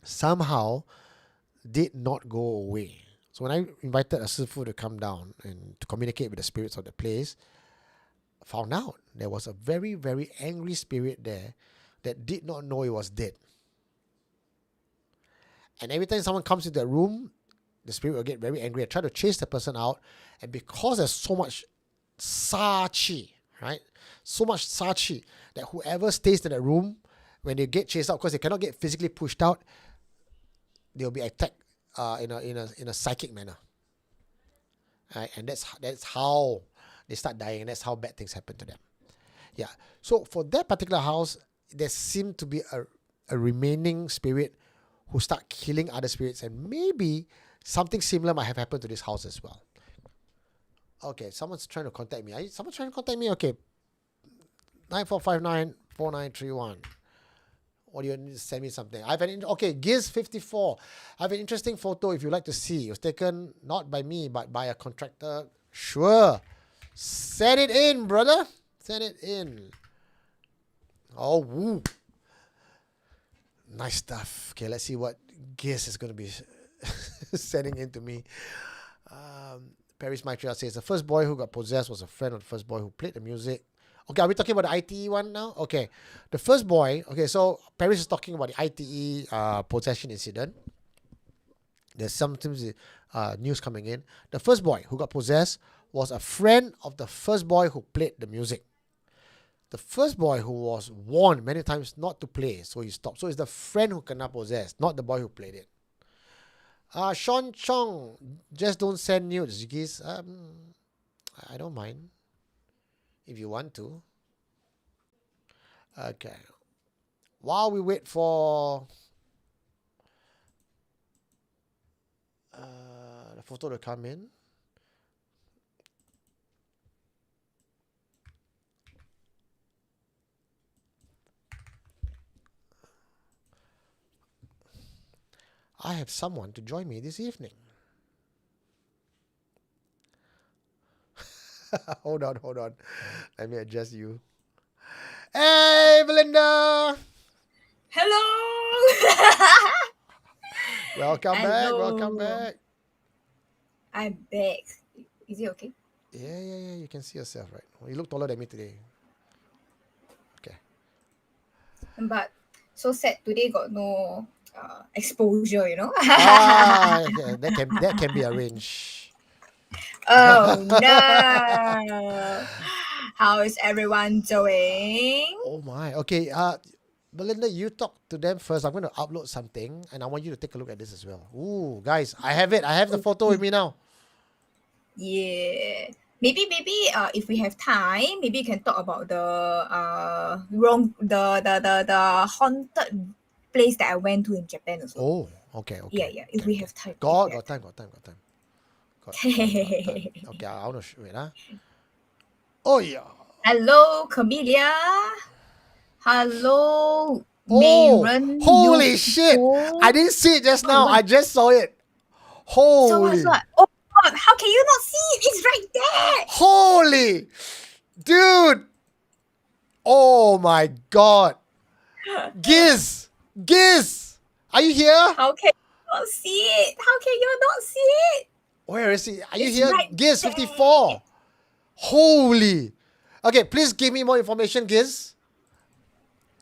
somehow did not go away. So when I invited a sifu to come down and to communicate with the spirits of the place, I found out there was a very, very angry spirit there that did not know it was dead. And every time someone comes into the room, the spirit will get very angry and try to chase the person out. And because there's so much sa-chi, right? So much sa-chi that whoever stays in that room, when they get chased out, because they cannot get physically pushed out, they'll be attacked in a psychic manner. Right? And that's how they start dying, and that's how bad things happen to them. Yeah. So for that particular house, there seemed to be a remaining spirit who start killing other spirits, and maybe something similar might have happened to this house as well. Okay, someone's trying to contact me. Someone's trying to contact me? Okay. 94594931. Or do you need to send me something? Okay, Giz54. I have an interesting photo if you'd like to see. It was taken not by me, but by a contractor. Sure. Send it in, brother. Send it in. Oh, woo. Nice stuff. Okay, let's see what Giz is going to be sending in to me. Paris Maitreya says, the first boy who got possessed was a friend of the first boy who played the music. Okay, are we talking about the ITE one now? Okay. The first boy, okay, so Paris is talking about the ITE possession incident. There's sometimes news coming in. The first boy who got possessed was a friend of the first boy who played the music. The first boy who was warned many times not to play, so he stopped. So it's the friend who cannot possess, not the boy who played it. Sean Chong, just don't send nudes, Giz. I don't mind. If you want to. Okay. While we wait for the photo to come in. I have someone to join me this evening. Hold on. Let me adjust you. Hey, Belinda! Hello! Welcome Hello. back. I'm back. Is it okay? Yeah. You can see yourself, right? You look taller than me today. Okay. But so sad today got no exposure, you know? Yeah, that can be arranged. Oh no! How is everyone doing? Oh my. Okay. Belinda, you talk to them first. I'm going to upload something, and I want you to take a look at this as well. Ooh, guys, I have it. I have the photo with me now. Yeah. Maybe if we have time, maybe you can talk about the the haunted place that I went to in Japan also. Oh, okay. Yeah. If we have time. Got time. Got time. Okay, I want to wait. Oh yeah. Hello, Camellia. Hello, Oh, Mayron. holy shit! I didn't see it just now. What? I just saw it. Holy. So what? Oh God! How can you not see it? It's right there. Holy, dude. Oh my God. Giz, are you here? How can you not see it? How can you not see it? Where is he? Are you It's here? right Giz there. 54. Holy. Okay, please give me more information, Giz.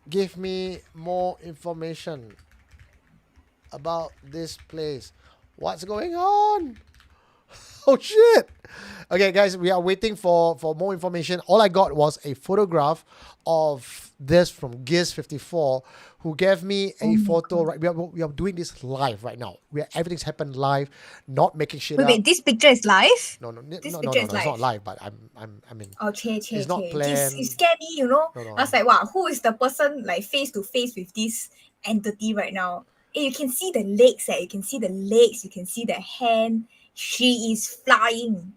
Give me more information about this place. What's going on? Oh shit. Okay, guys, we are waiting for more information. All I got was a photograph of this from Giz54, who gave me a photo. Right, we are doing this live right now. Everything's happened live, not making shit up. Wait, this picture is live? No, This no, picture is it's live. not live, but I mean, It's not planned. It scared me, you know. No. I was like, wow, who is the person like face to face with this entity right now? Hey, you can see the legs, you can see the legs, you can see the hand. She is flying.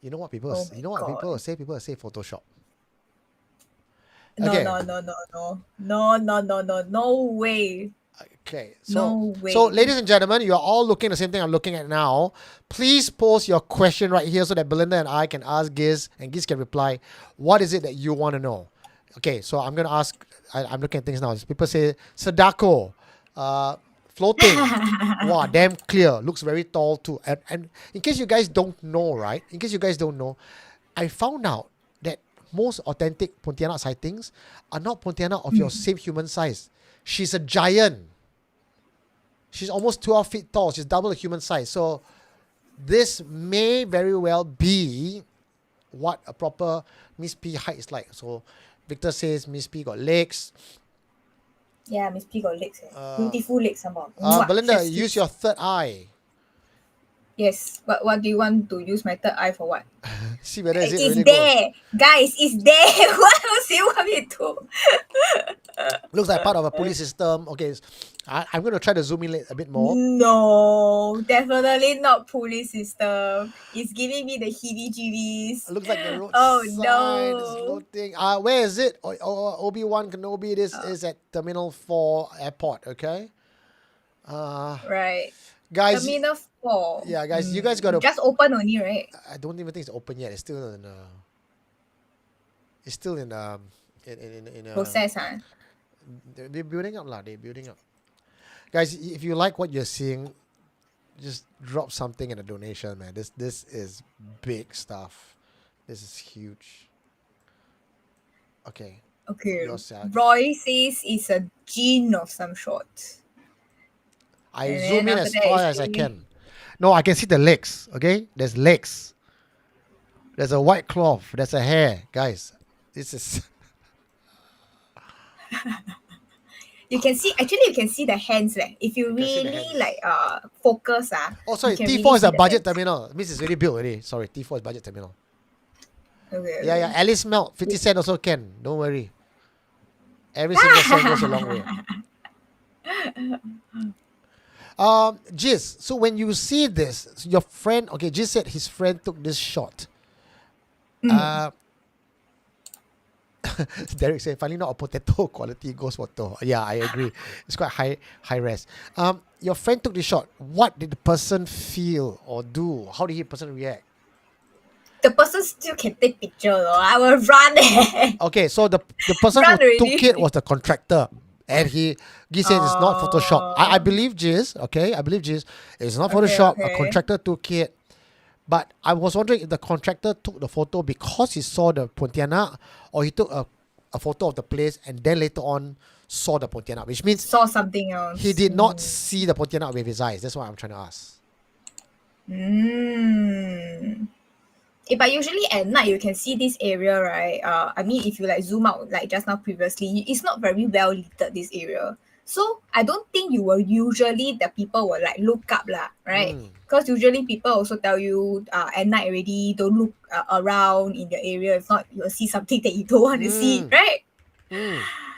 You know what people? Oh You my know what God. people will say? People will say Photoshop. No, Okay. no, no, no, no. No, no, no, no. No way. Okay, No so way. ladies and gentlemen, you are all looking at the same thing I'm looking at now. Please post your question right here so that Belinda and I can ask Giz and Giz can reply. What is it that you want to know? Okay, so I'm gonna ask. I'm looking at things now. People say Sadako, floating. Wow, damn clear. Looks very tall too. And in case you guys don't know, right? In case you guys don't know, I found out that most authentic Pontianak sightings are not Pontianak of your same human size. She's a giant. She's almost 12 feet tall. She's double the human size. So this may very well be what a proper Miss P height is like. So Victor says Miss P got legs. Yeah, Miss P got legs. Beautiful legs somehow. Belinda, Chef's use kiss. your third eye. Yes, but what do you want to use my third eye for what? See whether is it It's really there. Guys, it's there. What else do you want me to do? looks like part of a pulley system. Okay, I'm going to try to zoom in a bit more. No, definitely not pulley system. It's giving me the heebie-jeebies. Looks like the road Oh, sign is no. floating. Where is it? Obi-Wan Kenobi. This is at Terminal 4 Airport. Okay. Right. Guys. Terminal 4. Yeah, guys. You guys got to. Just open only, right? I don't even think it's open yet. It's still in. It's still in. Process, huh? They're building up, lah. They're building up. Guys, if you like what you're seeing, just drop something in a donation, man. This is big stuff. This is huge. Okay. Okay. Yours, yeah. Roy says it's a gene of some sort. I And zoom then in after as that far it's as I really- can. No, I can see the legs. Okay, there's legs. There's a white cloth. There's a hair, guys. This is. You can see the hands if you can see the really hands. focus Oh, sorry. you can T4 really is see a the budget hands. terminal. Means it's already built already. Sorry, T4 is budget terminal. Okay, Yeah, okay. yeah. Alice Melt, 50 cent also can. Don't worry. Every single cent goes a long way. Jiz, so when you see this, so your friend, okay, Jiz said his friend took this shot. Derek said, finally not a potato quality ghost photo. Yeah, I agree. It's quite high res. Your friend took the shot. What did the person feel or do? How did the person react? The person still can take picture though. I will run. Okay, so the person Run who already. took it was the contractor. And he said it's not Photoshop. I believe Jiz, okay? I believe Jiz. It's not Photoshop. okay. A contractor took it. But I was wondering if the contractor took the photo because he saw the Pontianak or he took a photo of the place and then later on saw the Pontianak, which means Saw something else. he did not see the Pontianak with his eyes. That's what I'm trying to ask. But usually at night you can see this area, right? I mean, if you zoom out like just now previously, it's not very well lit, this area. So I don't think you will usually the people will look up lah, right? Because usually people also tell you at night already don't look around in the area. If not, you'll see something that you don't want to see, right?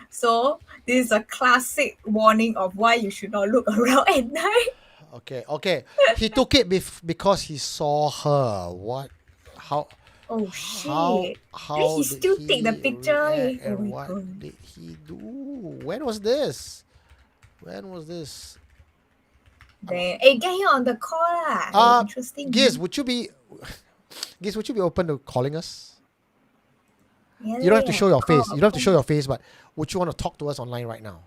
So this is a classic warning of why you should not look around at night. Okay. He took it because he saw her. What? How? Oh shit! How Then he did still take the picture. react Oh and my what God. did he do? When was this? Then, hey, get him on the call lah. Interesting. Giz, would you be open to calling us? Yeah, You don't have to show your call, face. You don't have to show your face, but would you want to talk to us online right now?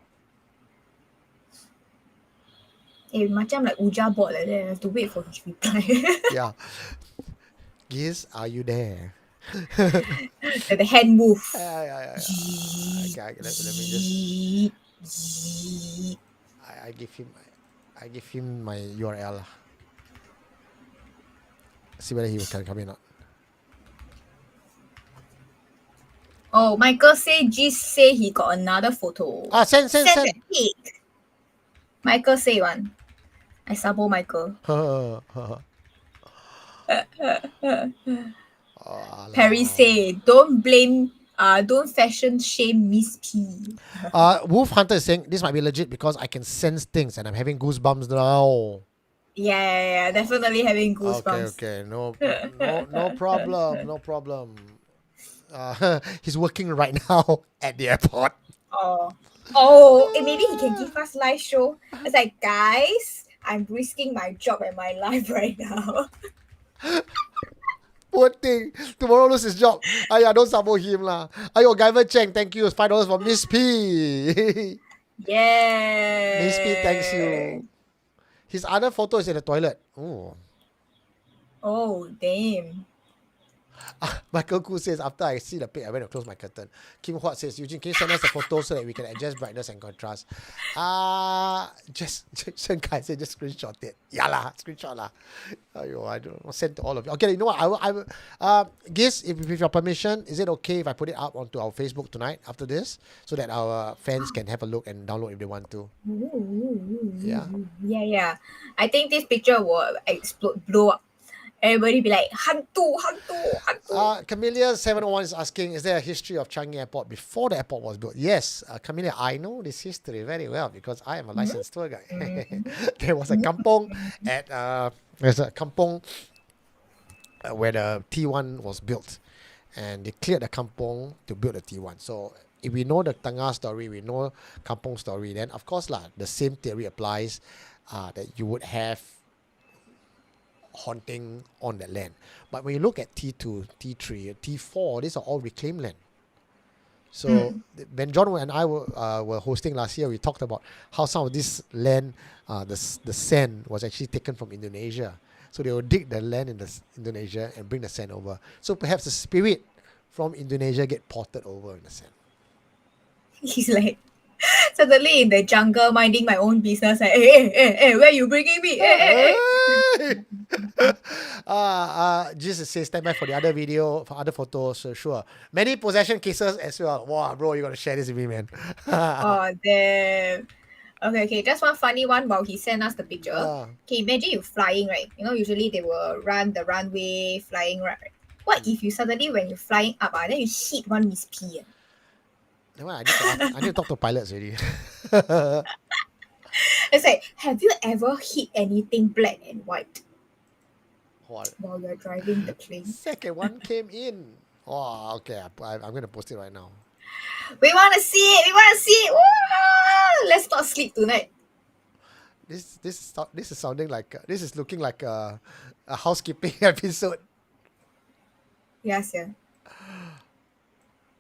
macam like Uja bot like that. I have to wait for his reply. Yeah. Giz, are you there? The hand move. Yeah. Okay, let me just. I give him my URL. See whether he can come in or not. Oh, Michael say he got another photo. Send. that pic. Michael say one. I sabo Michael. Perry say don't fashion shame Miss P. Wolf Hunter is saying this might be legit because I can sense things and I'm having goosebumps now. Yeah, definitely having goosebumps. Okay. No problem. No problem. He's working right now at the airport. Maybe he can give us live show. It's like, guys, I'm risking my job and my life right now. Poor thing. Tomorrow lose his job. Don't support him lah. Guyver Cheng, thank you. $5 for Miss P. Yeah. Miss P, thanks you. His other photo is in the toilet. Oh, damn. Michael Koo says, after I see the pic, I went to close my curtain. Kim Huat says, Eugene, can you send us the photos so that we can adjust brightness and contrast? Shen Kai said, just screenshot it. Yeah lah, screenshot lah. I don't know. Send to all of you. Okay, you know what? I will. Giz, if with your permission, is it okay if I put it up onto our Facebook tonight after this, so that our fans can have a look and download if they want to? Yeah. I think this picture will explode, blow up. Everybody be like, hantu. Camellia701 is asking, is there a history of Changi Airport before the airport was built? Yes, Camellia, I know this history very well because I am a licensed tour guide. There was a kampong there's a kampong where the T1 was built, and they cleared the kampong to build the T1. So if we know the Tengah story, we know kampong story, then of course the same theory applies, that you would have haunting on that land. But when you look at T2, T3, T4, these are all reclaimed land. So when John and I were hosting last year, we talked about how some of this land, the sand was actually taken from Indonesia. So they will dig the land in Indonesia and bring the sand over. So perhaps the spirit from Indonesia get ported over in the sand. He's like, suddenly in the jungle, minding my own business. Like, hey, where you bringing me? Hey. Jesus says stand by for the other video, for other photos. So sure, many possession cases as well. Wow, bro, you gotta share this with me, man. Oh, damn. Okay. Just one funny one while he sent us the picture. Okay, imagine you flying, right? You know, usually they will run the runway, flying, right? What if you suddenly, when you're flying up, then you hit one Miss P? I need to talk to pilots already. It's like, have you ever hit anything black and white What? while you're driving the plane? Second one came in. Oh, okay. I'm going to post it right now. We want to see it. Woo! Let's not sleep tonight. This is sounding like this is looking like a housekeeping episode. Yes, yeah.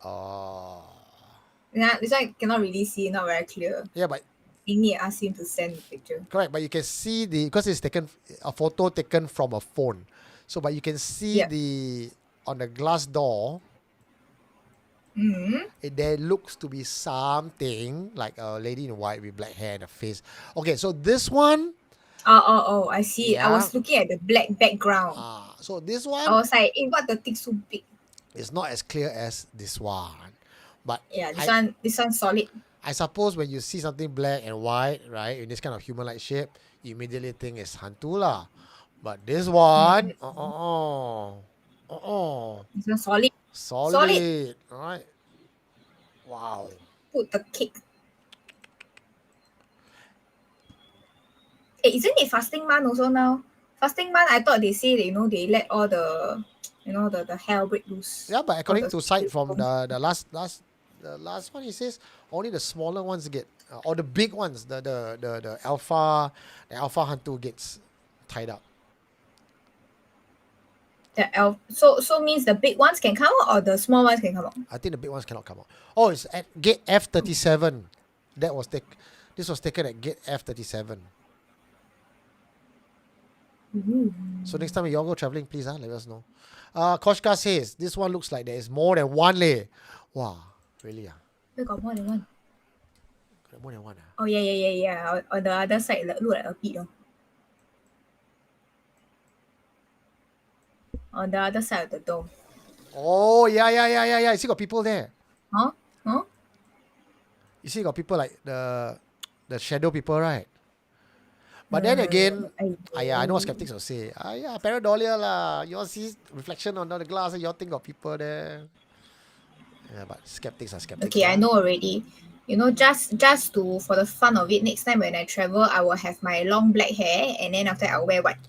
Oh. Yeah, this one cannot really see, not very clear. Yeah, but We need to ask him to send the picture. correct. But you can see because it's taken a photo taken from a phone. So, but you can see on the glass door. There looks to be something like a lady in white with black hair and a face. Okay, so this one. Oh, I see. Yeah. I was looking at the black background. So this one. I was like, what the thing so big? It's not as clear as this one. But yeah, this one solid. I suppose when you see something black and white, right, in this kind of human-like shape, you immediately think it's hantu lah. But this one, This one solid. solid. All right. Wow. Put the cake. Isn't it fasting month also now? Fasting month, I thought they say they let all the the hell break loose. Yeah, but according to site from the last one, he says only the smaller ones get, or the big ones, the alpha hantu gets tied up. So means the big ones can come out or the small ones can come out? I think the big ones cannot come out. Oh, it's at gate F37. This was taken at gate F37. So next time you all go traveling, please let us know. Koshka says this one looks like there is more than one layer. Wow, really? We got more than one. Got more than one. Oh yeah. On the other side, look like a bit. On the other side of the dome. Oh yeah. You see got people there. Huh? You see got people like the shadow people, right? But then again, I know what skeptics will say. Pareidolia lah. You all see reflection on the glass and you all think got people there. Yeah, but skeptics are skeptics. Okay, I know already. You know, just to for the fun of it, next time when I travel, I will have my long black hair, and then after that I'll wear white.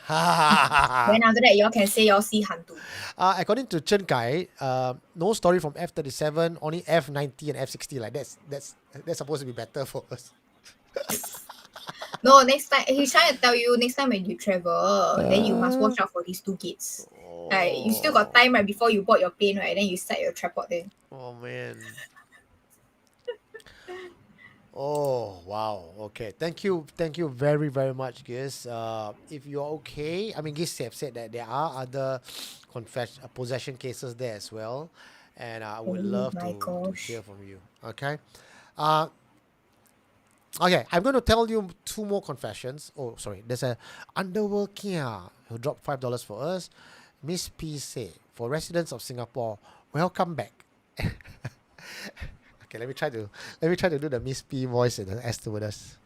Then after that, y'all can say y'all see hantu. According to Chen Kai, no story from F-37, only F-90 and F-60. Like that's supposed to be better for us. No, next time he's trying to tell you next time when you travel, then you must watch out for these two gates. Like you still got time right before you board your plane, right? Then you set your tripod there. Oh man. Oh wow. Okay. Thank you very very much, Giz. If you're okay, I mean, Giz have said that there are other possession cases there as well, and I would love to hear from you. Okay. Okay, I'm going to tell you 2 more confessions. Oh, sorry. There's a underworld Kia who dropped $5 for us. Miss P say, for residents of Singapore, welcome back. Okay, let me try to do the Miss P voice in the air stewardess.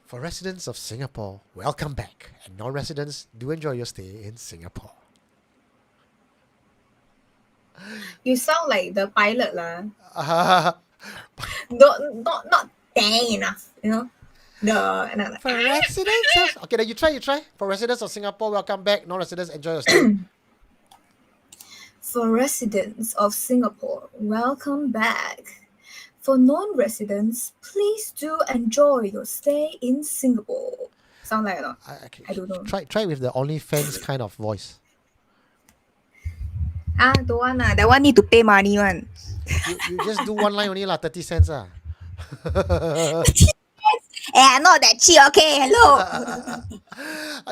For residents of Singapore, welcome back, and non-residents, do enjoy your stay in Singapore. You sound like the pilot lah. Not dang enough, you know. For residents of, okay, then you try. For residents of Singapore, welcome back. Non-residents, enjoy your stay. For residents of Singapore, welcome back. For non-residents, please do enjoy your stay in Singapore. Sound like or not? I don't know. Try with the OnlyFans kind of voice. Don't want lah. That one need to pay money one. You just do one line only lah, 30 cents ah. I'm not that cheap, okay? Hello.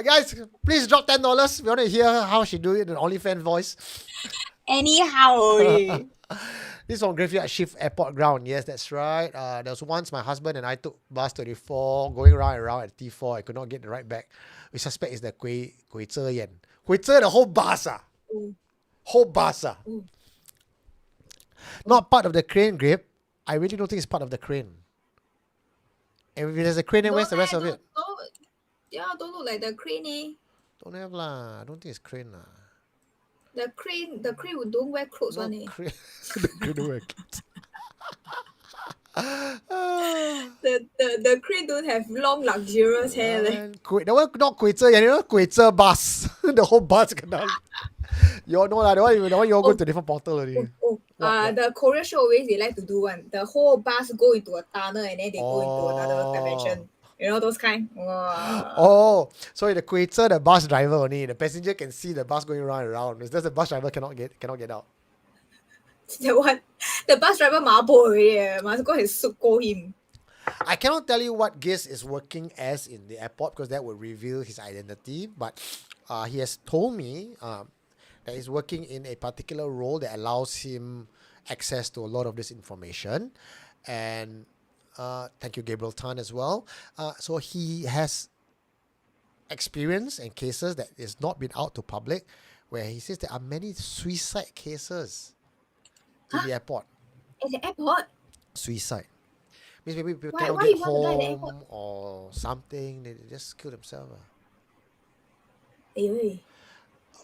Guys, please drop $10. We want to hear how she do it in OnlyFans voice. Anyhow. This is from Graveyard Shift Airport Ground. Yes, that's right. There was once my husband and I took bus 24, going round and round at T4. I could not get the right back. We suspect it's the Gui Zhe Yan. Gui Zhe, the whole bus ah. Whole bus ah. Not part of the crane grip. I really don't think it's part of the crane. And if there's a crane, then where's the rest of it? Don't look like the crane eh. Don't have lah. I don't think it's crane lah. The crane don't wear clothes one eh. The crane don't wear clothes. The crane don't have long luxurious hair. That one not Gui Zhe Yan, you know, Gui Zhe bus. The whole bus cannot. You all know lah. The one you all go to different portal already. The Korea show always they like to do one. The whole bus go into a tunnel and then they go into another dimension. You know those kind? Wow. Oh, sorry, the Gui Zhe, the bus driver only. The passenger can see the bus going round and round. It's just the bus driver cannot get out. That one, the bus driver mabo already. Must go and scold him. I cannot tell you what Giz is working as in the airport because that would reveal his identity. But he has told me that he's working in a particular role that allows him access to a lot of this information. And thank you, Gabriel Tan, as well. So he has experience and cases that is not been out to public, where he says there are many suicide cases in the airport. In the airport? Suicide. Means maybe people Why cannot you get want to die in the airport? home or something. They just kill themselves.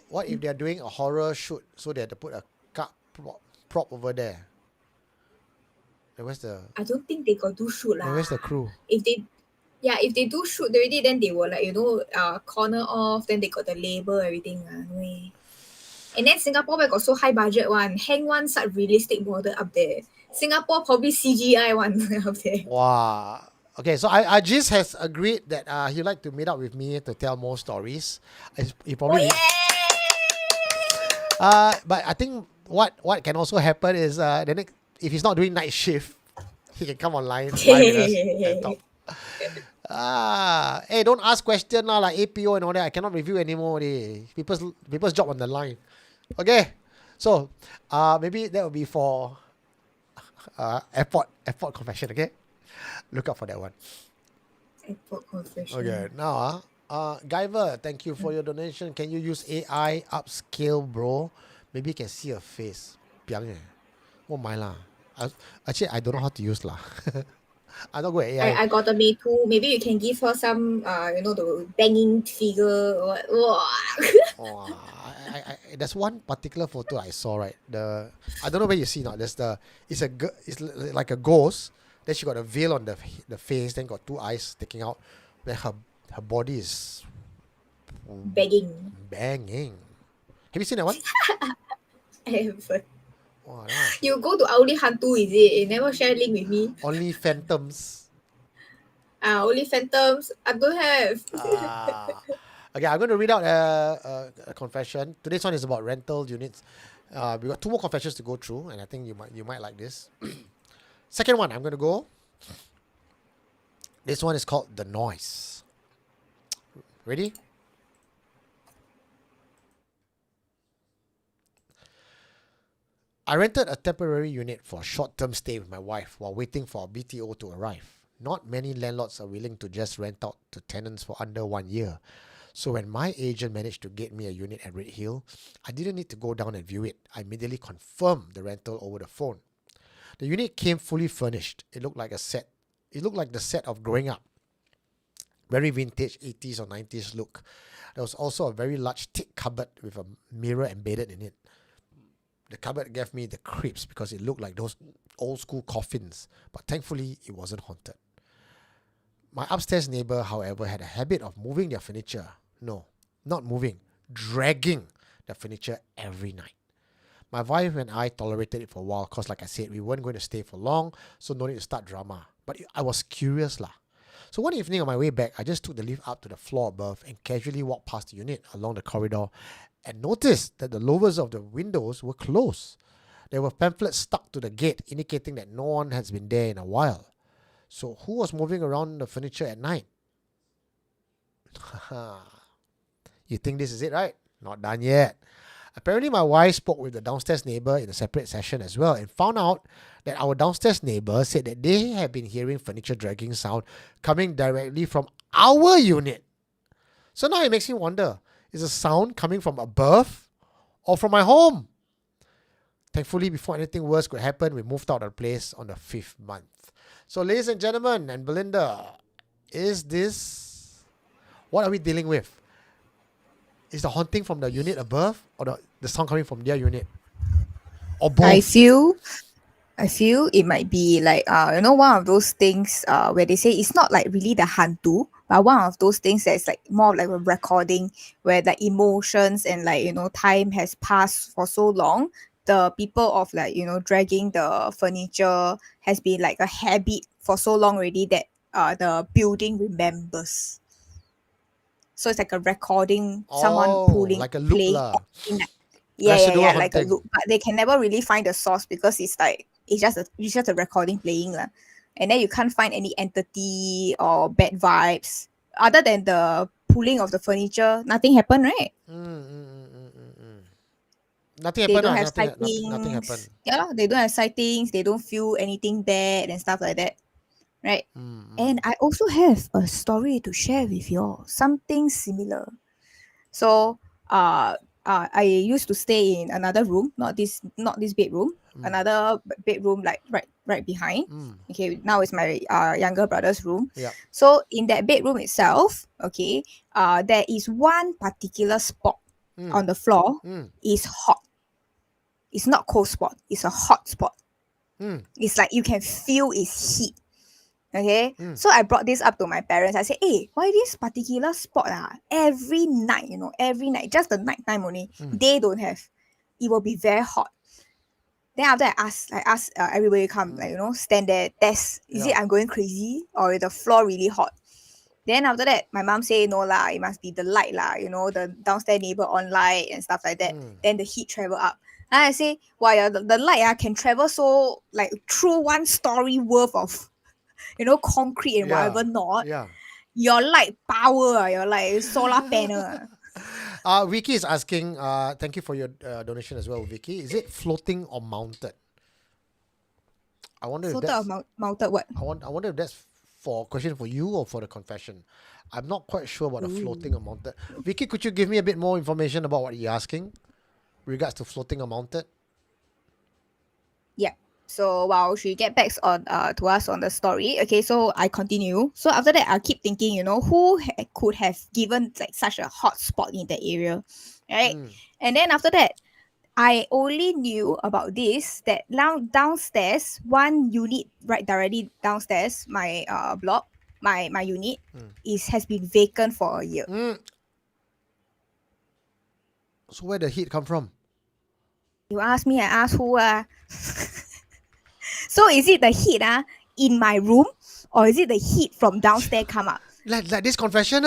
What if they're doing a horror shoot, so they have to put a car prop over there? Then where's the... I don't think they got do shoot lah. Then where's the crew? If they do shoot already, then they will corner off, then they got the label, everything. And then Singapore where got so high budget one, hang one such realistic model up there. Singapore probably CGI one up there. Wow. Okay, so Ajiz has agreed that he'd like to meet up with me to tell more stories. He probably... but I think what can also happen is if he's not doing night shift, he can come online live with us and talk. Hey, don't ask questions now like APO and all that. I cannot review anymore. People's job on the line. Okay, so maybe that will be for airport confession. Okay, look out for that one. Airport confession. Okay, now Guyver, thank you for your donation. Can you use AI upscale, bro? Maybe you can see your face. Piang eh. Oh my lah. Actually, I don't know how to use lah. I'm not good at AI. I got a Meitu. Maybe you can give her some, the banging figure. Or Oh, there's one particular photo I saw, right? I don't know where you see now. It's like a ghost. Then she got a veil on the face. Then got two eyes sticking out. Then her body is Begging. banging. Have you seen that one? I haven't. Wow, that You go to Auli Hantu, is it? You never share link with me. only phantoms. Only Phantoms. I don't have. Okay, I'm going to read out a confession. Today's one is about rental units. We got two more confessions to go through, and I think you might like this. Second one, I'm going to go. This one is called The Noise. Ready? I rented a temporary unit for a short-term stay with my wife while waiting for a BTO to arrive. Not many landlords are willing to just rent out to tenants for under 1 year. So when my agent managed to get me a unit at Red Hill, I didn't need to go down and view it. I immediately confirmed the rental over the phone. The unit came fully furnished. It looked like the set of Growing Up. Very vintage 80s or 90s look. There was also a very large thick cupboard with a mirror embedded in it. The cupboard gave me the creeps because it looked like those old school coffins, but thankfully it wasn't haunted. My upstairs neighbor, however, had a habit of moving their furniture. No, not moving, dragging the furniture every night. My wife and I tolerated it for a while because, like I said, we weren't going to stay for long, so no need to start drama. But I was curious lah. So one evening on my way back, I just took the lift up to the floor above and casually walked past the unit along the corridor and noticed that the lowers of the windows were closed. There were pamphlets stuck to the gate indicating that no one has been there in a while. So who was moving around the furniture at night? You think this is it, right? Not done yet. Apparently my wife spoke with the downstairs neighbor in a separate session as well and found out that our downstairs neighbor said that they have been hearing furniture dragging sound coming directly from our unit. So now it makes me wonder, is the sound coming from above or from my home? Thankfully, before anything worse could happen, we moved out of the place on the 5th month. So ladies and gentlemen, and Belinda, what are we dealing with? Is the haunting from the unit above or the sound coming from their unit? Or both? I feel it might be like one of those things where they say it's not like really the hantu, but one of those things that's like more like a recording where the emotions and time has passed for so long. The people of dragging the furniture has been like a habit for so long already that the building remembers. So it's like a recording, someone pulling, like a loop playing, lah. yeah, like a haunting. loop. But they can never really find the source because it's just a recording playing lah. And then you can't find any entity or bad vibes other than the pulling of the furniture. Nothing happened, right? Nothing They happened. don't have Nothing sightings. happened. Yeah, they don't have sightings. They don't feel anything bad and stuff like that, right? And I also have a story to share with you all. Something similar. So, I used to stay in another room, not this bedroom, another bedroom like right behind. Okay, now it's my younger brother's room. Yeah. So in that bedroom itself, okay, there is one particular spot on the floor is hot. It's not cold spot. It's a hot spot. It's like you can feel its heat. Okay, so I brought this up to my parents. I said, "Hey, why this particular spot every night, every night, just the night time only, they don't have. It will be very hot." Then after I asked everybody come, stand there, test. Is it I'm going crazy or is the floor really hot? Then after that, my mom say, "No lah, it must be the light lah, the downstairs neighbor on light and stuff like that. Then the heat travel up." And I say, "Why the light can travel so like through 1 story worth of concrete and whatever not. Yeah. Your light power, your light solar panel." Vicky is asking, thank you for your donation as well, Vicky. Is it floating or mounted? I wonder Floated if that's or mounted what? I wonder if that's for a question for you or for the confession. I'm not quite sure about the floating or mounted. Vicky, could you give me a bit more information about what you're asking regards to floating or mounted? Yeah. So while she get back on to us on the story, okay, so I continue. So after that, I keep thinking, who could have given like such a hot spot in that area? right? And then after that, I only knew about this that downstairs, one unit right directly downstairs, my block, my unit has been vacant for a year. So where the heat come from? You ask me, I ask who So is it the heat in my room, or is it the heat from downstairs come up? Like this confession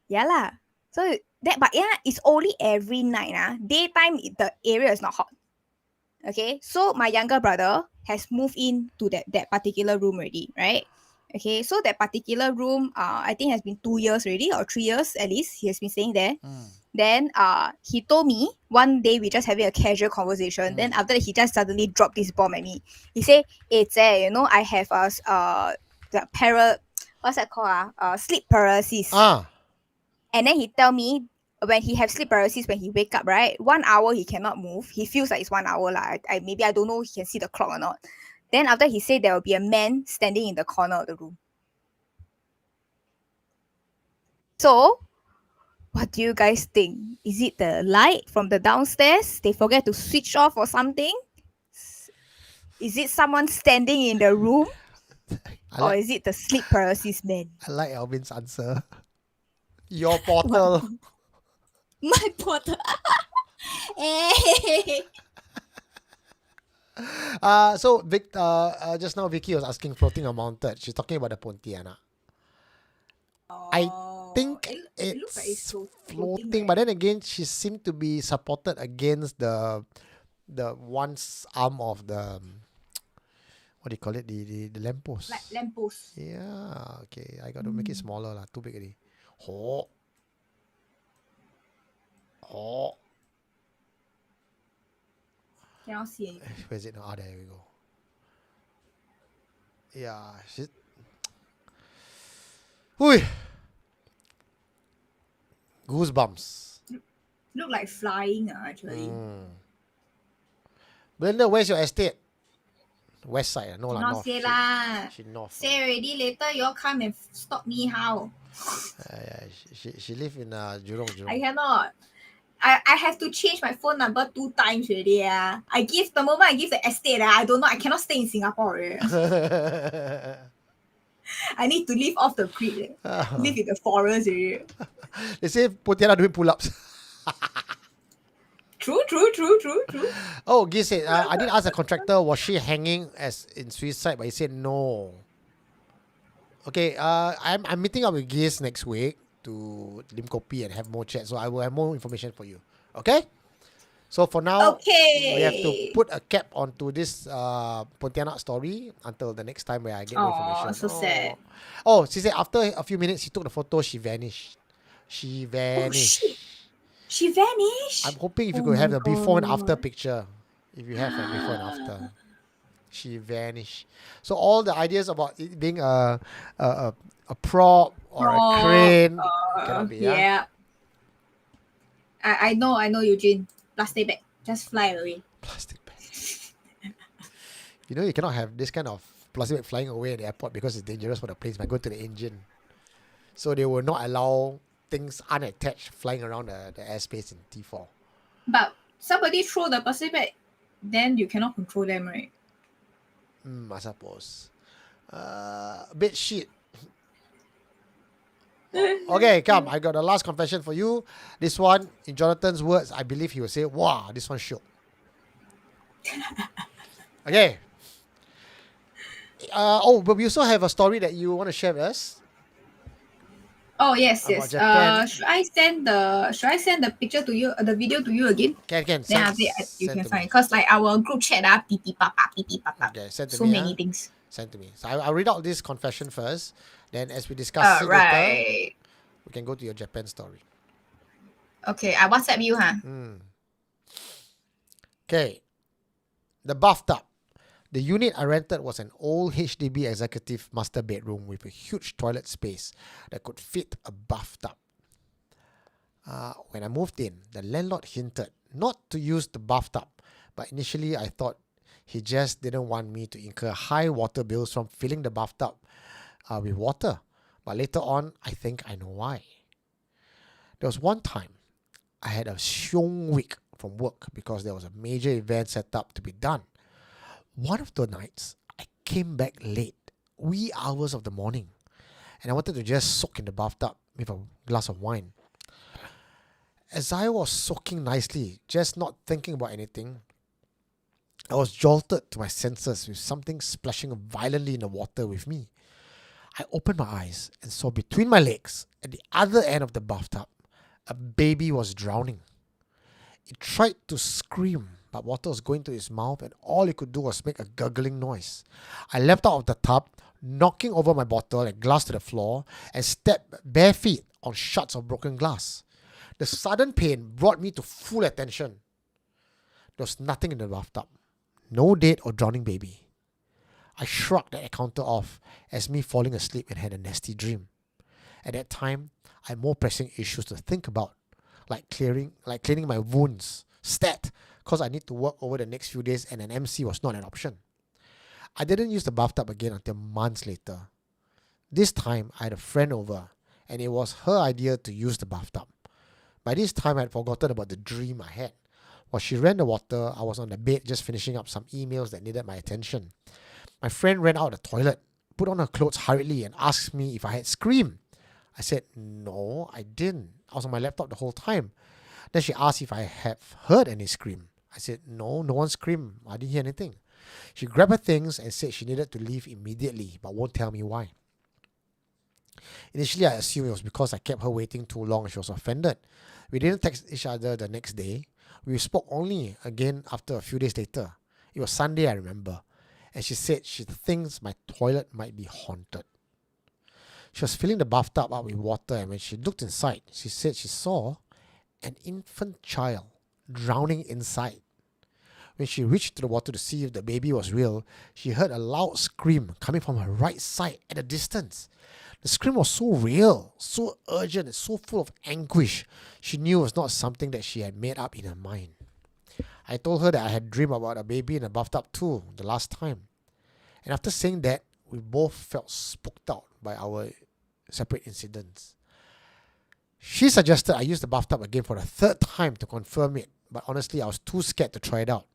Yeah lah. So but it's only every night daytime the area is not hot. Okay, so my younger brother has moved in to that particular room already, right? Okay, so that particular room, I think has been 2 years already, or 3 years at least. He has been staying there. Then he told me one day, we just having a casual conversation. Then after that, he just suddenly dropped this bomb at me. He said, "It's I have what's that called? Sleep paralysis." And then he tell me when he have sleep paralysis, when he wake up, right, 1 hour he cannot move. He feels like it's 1 hour lah. Maybe I don't know he can see the clock or not. Then after he said there will be a man standing in the corner of the room. So, what do you guys think? Is it the light from the downstairs? They forget to switch off or something? Is it someone standing in the room? Or is it the sleep paralysis man? I like Alvin's answer. Your portal. My portal. Hey. So Vic, just now Vicky was asking floating or mounted. She's talking about the Pontianak. I think it looks like it's floating, but then again, she seemed to be supported against the one arm of the what do you call it? The lamppost. Like lamppost. Yeah. Okay. I got to make it smaller lah. Too big already. Oh. Cannot see anything. Where is it now? There we go. Yeah. Hui. Goosebumps. Look like flying actually. Brenda, where's your estate? West side. No lah, Not north. say lah. She north. Say already, later you all come and stop me how? She live in Jurong. I cannot. I have to change my phone number 2 times already. The moment I give the estate, I don't know, I cannot stay in Singapore already. I need to live off the grid. Live in the forest already. They say Pontianak doing pull-ups. True. Oh, Giz said, I did ask the contractor, was she hanging as in suicide? But he said no. Okay, I'm meeting up with Giz next week to lim kopi and have more chat. So I will have more information for you. Okay? So for now, we have to put a cap onto this Pontianak story until the next time where I get more information. So sad. Oh, she said after a few minutes she took the photo, she vanished. Oh, shit. She vanished? I'm hoping if you could have the before and after picture. If you have a before and after. She vanished. So all the ideas about it being a prop or a crane cannot be. Yeah. I know, Eugene. Plastic bag. Just fly away. Plastic bag. You know, you cannot have this kind of plastic bag flying away at the airport because it's dangerous for the planes. It might go to the engine. So they will not allow things unattached flying around the airspace in T4. But somebody throw the plastic bag, then you cannot control them, right? I suppose. Bit shit. Okay, come. I got the last confession for you. This one, in Jonathan's words, I believe he will say, wow, this one shook. Okay. But we also have a story that you want to share with us. Oh yes. Should I send the picture to you, the video to you again? Can. Then after that you can find, because like our group chat pee papa. Okay, send to so me. many things. Send to me. So I'll read out this confession first. Then as we discuss it later, we can go to your Japan story. Okay, I WhatsApp you, Okay. The bathtub. The unit I rented was an old HDB executive master bedroom with a huge toilet space that could fit a bathtub. When I moved in, the landlord hinted not to use the bathtub, but initially I thought he just didn't want me to incur high water bills from filling the bathtub with water. But later on, I think I know why. There was one time I had a xiong week from work because there was a major event set up to be done. One of the nights, I came back late, wee hours of the morning, and I wanted to just soak in the bathtub with a glass of wine. As I was soaking nicely, just not thinking about anything, I was jolted to my senses with something splashing violently in the water with me. I opened my eyes and saw between my legs, at the other end of the bathtub, a baby was drowning. It tried to scream, but water was going to its mouth and all it could do was make a gurgling noise. I leapt out of the tub, knocking over my bottle and glass to the floor, and stepped bare feet on shards of broken glass. The sudden pain brought me to full attention. There was nothing in the bathtub. No dead or drowning baby. I shrugged that encounter off as me falling asleep and had a nasty dream. At that time, I had more pressing issues to think about, like cleaning my wounds, stat, because I need to work over the next few days and an MC was not an option. I didn't use the bathtub again until months later. This time, I had a friend over, and it was her idea to use the bathtub. By this time, I had forgotten about the dream I had. While she ran the water, I was on the bed just finishing up some emails that needed my attention. My friend ran out of the toilet, put on her clothes hurriedly, and asked me if I had screamed. I said, no, I didn't. I was on my laptop the whole time. Then she asked if I have heard any scream. I said, no one screamed. I didn't hear anything. She grabbed her things and said she needed to leave immediately, but won't tell me why. Initially, I assumed it was because I kept her waiting too long and she was offended. We didn't text each other the next day. We spoke only again after a few days later. It was Sunday, I remember. And she said she thinks my toilet might be haunted. She was filling the bathtub up with water, and when she looked inside, she said she saw an infant child drowning inside. When she reached to the water to see if the baby was real, she heard a loud scream coming from her right side at a distance. The scream was so real, so urgent, and so full of anguish. She knew it was not something that she had made up in her mind. I told her that I had dreamed about a baby in a bathtub too, the last time. And after saying that, we both felt spooked out by our separate incidents. She suggested I use the bathtub again for the third time to confirm it, but honestly, I was too scared to try it out.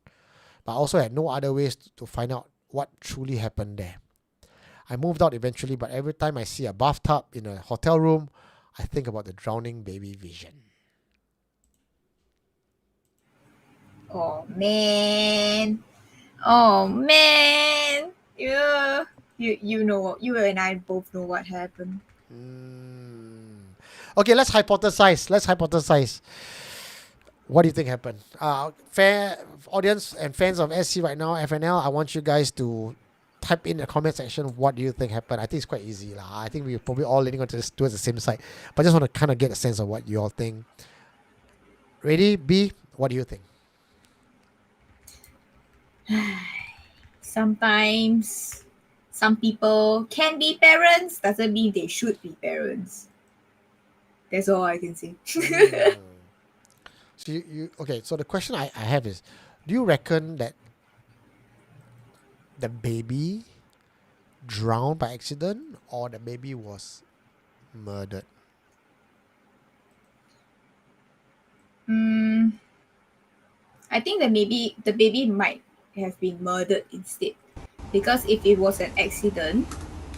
But I also had no other ways to find out what truly happened there. I moved out eventually, but every time I see a bathtub in a hotel room, I think about the drowning baby vision. Oh man. Oh man. Yeah. You know, you and I both know what happened. Okay, let's hypothesize. What do you think happened? Fair audience and fans of SC right now, FNL, I want you guys to type in the comment section what do you think happened. I think it's quite easy. I think we're probably all leaning towards the same side. But I just want to kind of get a sense of what you all think. Ready? B, what do you think? Sometimes some people can be parents, doesn't mean they should be parents. That's all I can say. So so the question I have is, do you reckon that the baby drowned by accident or the baby was murdered? I think that maybe the baby might have been murdered instead. Because if it was an accident,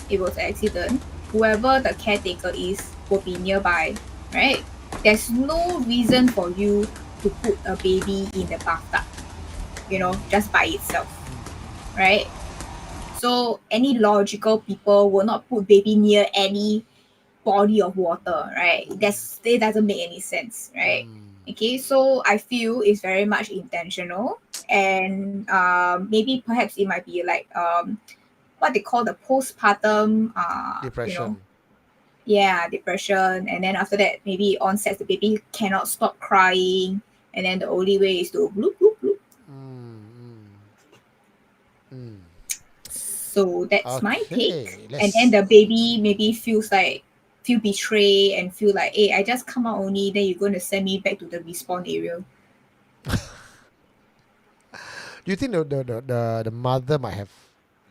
whoever the caretaker is will be nearby, right? There's no reason for you to put a baby in the bathtub, just by itself, right? So any logical people will not put baby near any body of water, right? That doesn't make any sense, right? Okay, so I feel it's very much intentional, and maybe perhaps it might be like what they call the postpartum Depression. Depression, and then after that maybe onset the baby cannot stop crying, and then the only way is to bloop bloop bloop. So that's my take. And then the baby maybe feel betrayed and feel like, hey, I just come out only, then you're going to send me back to the respawn area. Do you think the mother might have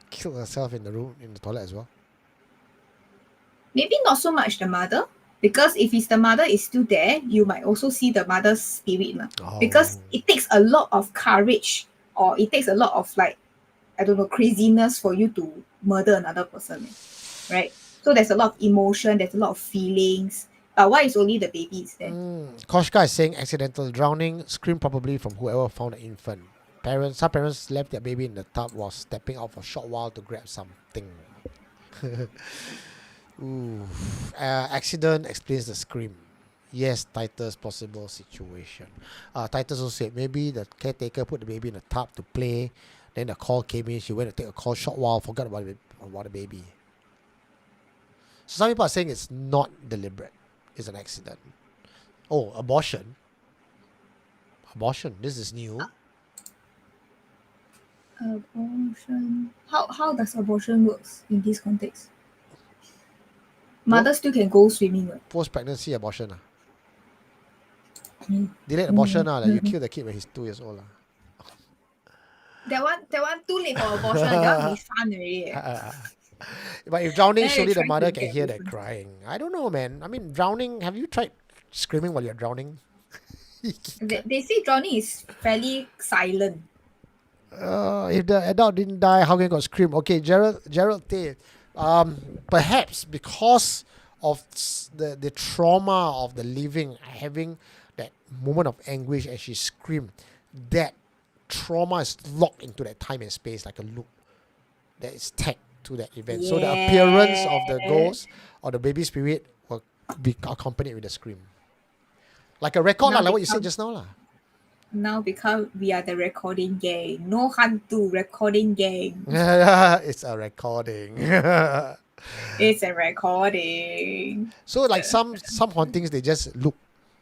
killed herself in the toilet as well? Maybe not so much the mother, Because if it's the mother is still there, you might also see the mother's spirit. Because Oh. it takes a lot of courage, or it takes a lot of like, I don't know, craziness for you to murder another person, right? So there's a lot of emotion, there's a lot of feelings. But why is only the baby is there? Koshka is saying accidental drowning, scream probably from whoever found the infant. Some parents left their baby in the tub while stepping out for a short while to grab something. Ooh. Accident explains the scream. Yes, Titus possible situation. Titus also said maybe the caretaker put the baby in the tub to play. Then the call came in. She went to take a call short while, forgot about the baby. So some people are saying it's not deliberate. It's an accident. Oh, abortion. Abortion. This is new. Abortion. How does abortion works in this context? Mother still can go swimming, right? Post-pregnancy abortion. Mm. Delayed abortion. Like you kill the kid when he's 2 years old. That one too late for abortion. That one be fun already. But if drowning, Then surely they the try mother to can get hear that different. crying. I don't know, man. I mean, drowning. Have you tried screaming while you're drowning? They say drowning is fairly silent. If the adult didn't die, how can you scream? Okay, Gerald Tay. Perhaps because of the trauma of the living, having that moment of anguish as she screamed, that trauma is locked into that time and space like a loop that is tagged to that event. So the appearance of the ghost or the baby spirit will be accompanied with a scream. Like a record, like what you said just now. Now because we are the recording gang. No hantu recording gang. It's a recording. It's a recording. So like some hauntings, they just loop.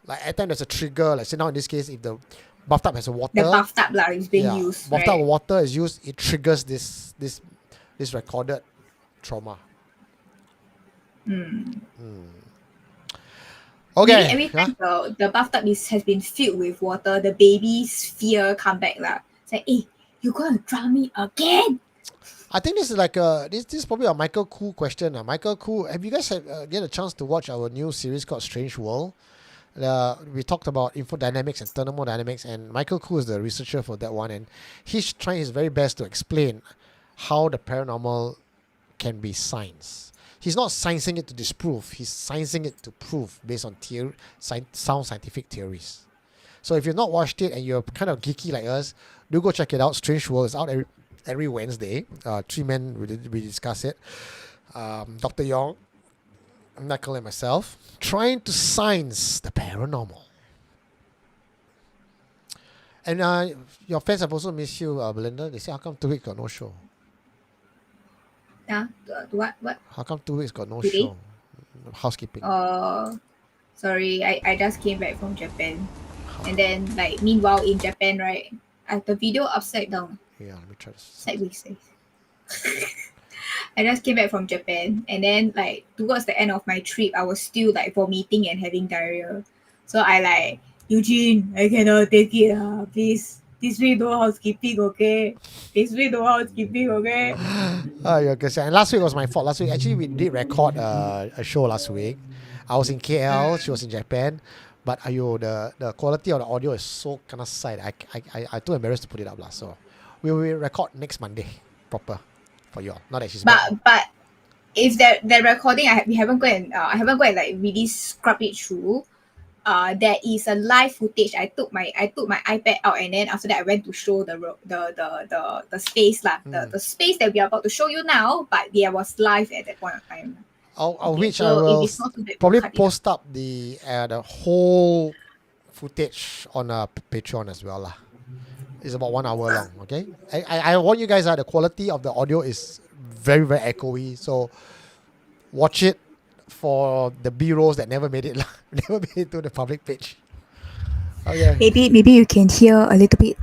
Like at time there's a trigger. Like say now in this case, if the bathtub has a water, The bathtub is being used. bathtub Right? water is used, it triggers this recorded trauma. Okay. Maybe every time the bathtub has been filled with water, the baby's fear come back. It's like, hey, you're going to drown me again? I think this is like this is probably a Michael Koo question. Michael Koo, have you guys get a chance to watch our new series called Strange World? We talked about infodynamics and thermodynamics, and Michael Koo is the researcher for that one, and he's trying his very best to explain how the paranormal can be science. He's not sciencing it to disprove, he's sciencing it to prove based on sound scientific theories. So if you've not watched it and you're kind of geeky like us, do go check it out. Strange World is out every Wednesday. 3 men, we discuss it. Dr. Yong, Knuckle and myself, trying to science the paranormal. And your fans have also missed you, Belinda. They say, how come 2 weeks got no show? What? How come 2 weeks got no Today? show? Housekeeping. Sorry, I just came back from Japan. And then, like, meanwhile in Japan, right, I have the video upside down. Yeah, let me try this. Sideways. I just came back from Japan, and then like towards the end of my trip, I was still like vomiting and having diarrhea. So I like, Eugene, I cannot take it. Please, this week no housekeeping, okay? This week no housekeeping, okay? And last week was my fault. Last week, actually, we did record a show last week. I was in KL, she was in Japan. But the quality of the audio is so kind of side. I too embarrassed to put it up. So we will record next Monday proper for you all. Not that she's back. But if that recording I haven't gone and like really scrub it through. There is a live footage. I took my iPad out, and then after that I went to show the space the space that we are about to show you now. But there was live at that point of time. Which I so will if it's not too bad, probably we'll cut it post up the whole footage on Patreon as well lah. It's about 1 hour long. Okay, I warn you guys, the quality of the audio is very, very echoey. So watch it for the B-rolls that never made it never made it to the public page. Okay. Maybe you can hear a little bit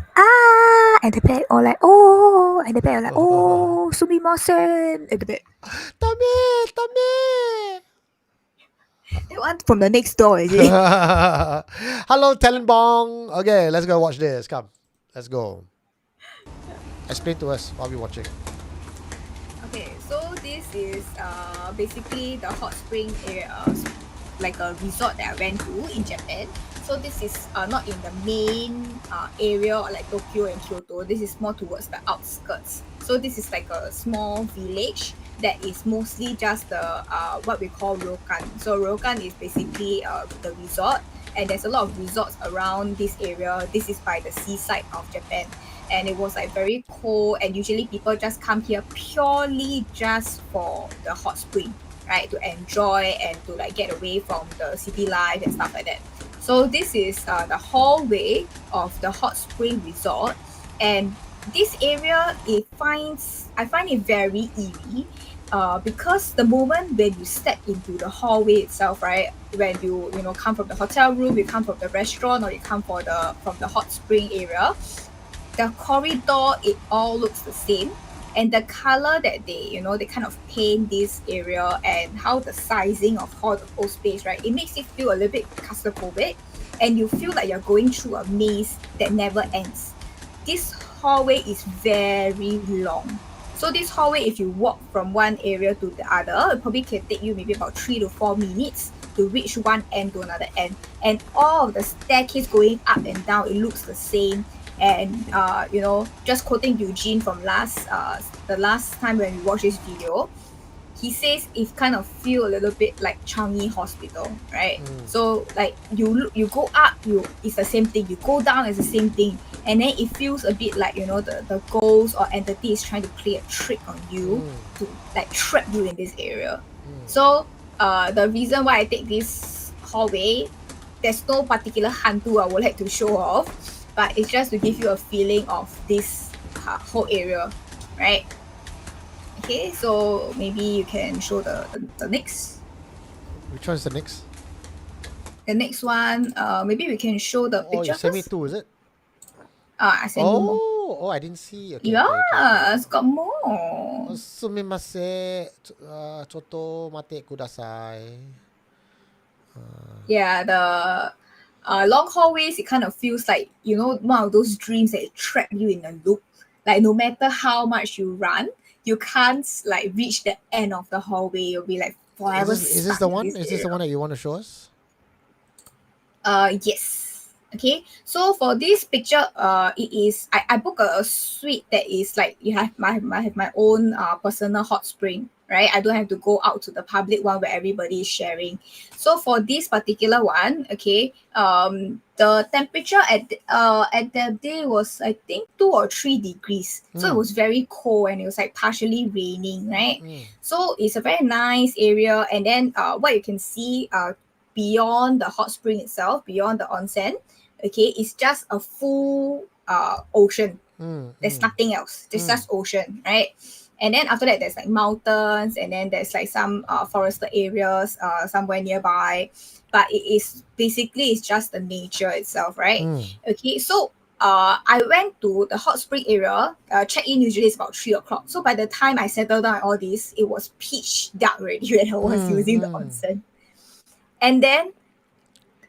at the back, or like at the back, or like sumimasen at the back. Tame. That one from the next door, is it? Hello, Talent Bong. Okay, let's go watch this. Come, let's go. Explain to us what we're watching. Okay, so this is basically the hot spring area. like a resort that I went to in Japan. So this is not in the main area or like Tokyo and Kyoto. This is more towards the outskirts. So this is like a small village that is mostly just the what we call ryokan. So ryokan is basically the resort, and there's a lot of resorts around this area. This is by the seaside of Japan, and it was like very cold, and usually people just come here purely just for the hot spring, right, to enjoy and to like get away from the city life and stuff like that. So this is the hallway of the hot spring resort, and this area I find it very eerie, because the moment when you step into the hallway itself, right, when you come from the hotel room, you come from the restaurant, or you come from the hot spring area, the corridor, it all looks the same. And the color that they kind of paint this area, and how the sizing of all the whole space, right, it makes you feel a little bit claustrophobic, and you feel like you're going through a maze that never ends. This hallway is very long. So this hallway, if you walk from one area to the other, it probably can take you maybe about 3 to 4 minutes to reach one end to another end. And all of the staircase going up and down, it looks the same. And just quoting Eugene from the last time when we watched this video, he says it kind of feel a little bit like Changi Hospital, right? So like you go up, it's the same thing. You go down, it's the same thing. And then it feels a bit like the ghost or entity is trying to play a trick on you to like trap you in this area. So the reason why I take this hallway, there's no particular hantu I would like to show off, but it's just to give you a feeling of this whole area, right? Okay, so maybe you can show the next. Which one's the next? The next one, maybe we can show the picture. Oh, you sent me first. 2, is it? I sent you more. Oh, I didn't see. Okay, Yeah, okay. it's got more. Sumimasen. ちょっと待ってください. Yeah, the long hallways, it kind of feels like, one of those dreams that trap you in a loop. Like no matter how much you run, you can't like reach the end of the hallway. You'll be like forever. Is this the one? Is this the area. one that you want to show us? Yes. Okay, so for this picture, it is I book a suite that is like you have my own personal hot spring, right? I don't have to go out to the public one where everybody is sharing. So for this particular one, okay, the temperature at that day was I think 2 or 3 degrees, so it was very cold and it was like partially raining, right? So it's a very nice area, and then what you can see beyond the hot spring itself, beyond the onsen, okay, it's just a full ocean. There's nothing else. There's just ocean, right? And then after that, there's like mountains, and then there's like some forested areas somewhere nearby. But it's just the nature itself, right? Okay, so I went to the hot spring area. Check-in usually is about 3 o'clock. So by the time I settled down all this, it was pitch dark already when I was using the onsen. And then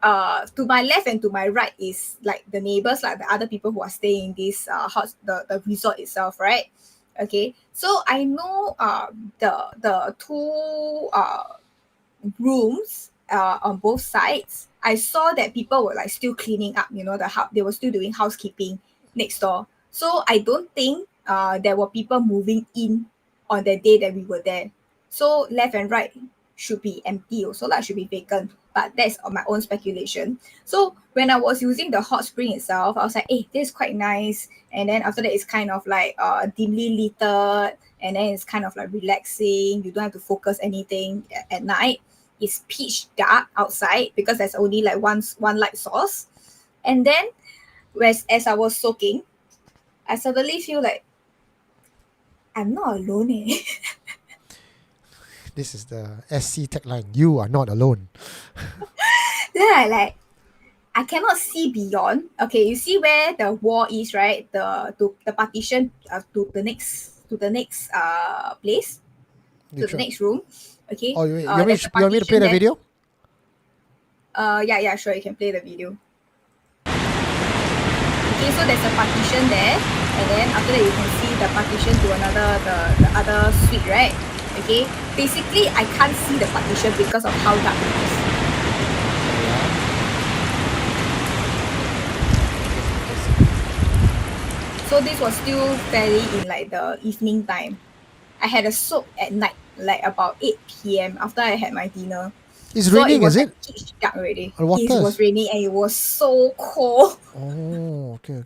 to my left and to my right is like the neighbors, like the other people who are staying in this the resort itself, right? Okay, so I know the 2 rooms on both sides. I saw that people were like still cleaning up, they were still doing housekeeping next door. So I don't think there were people moving in on the day that we were there. So left and right should be empty also, like should be vacant. But that's on my own speculation. So when I was using the hot spring itself, I was like, hey, this is quite nice. And then after that, it's kind of like dimly lit, and then it's kind of like relaxing. You don't have to focus anything at night. It's pitch dark outside because there's only like one light source. And then as I was soaking, I suddenly feel like I'm not alone. This is the SC tagline. You are not alone. Then I cannot see beyond. Okay, you see where the wall is, right? The partition to the next place, to the next room. Okay. Oh, you want me to play the video? Yeah, sure. You can play the video. Okay, so there's a partition there, and then after that you can see the partition to the other suite, right? Okay. Basically, I can't see the partition because of how dark it is. So this was still fairly in like the evening time. I had a soak at night, like about 8 p.m. after I had my dinner. It's So raining, it was is like it? pitch dark already. The water It is- was raining and it was so cold. Oh, okay.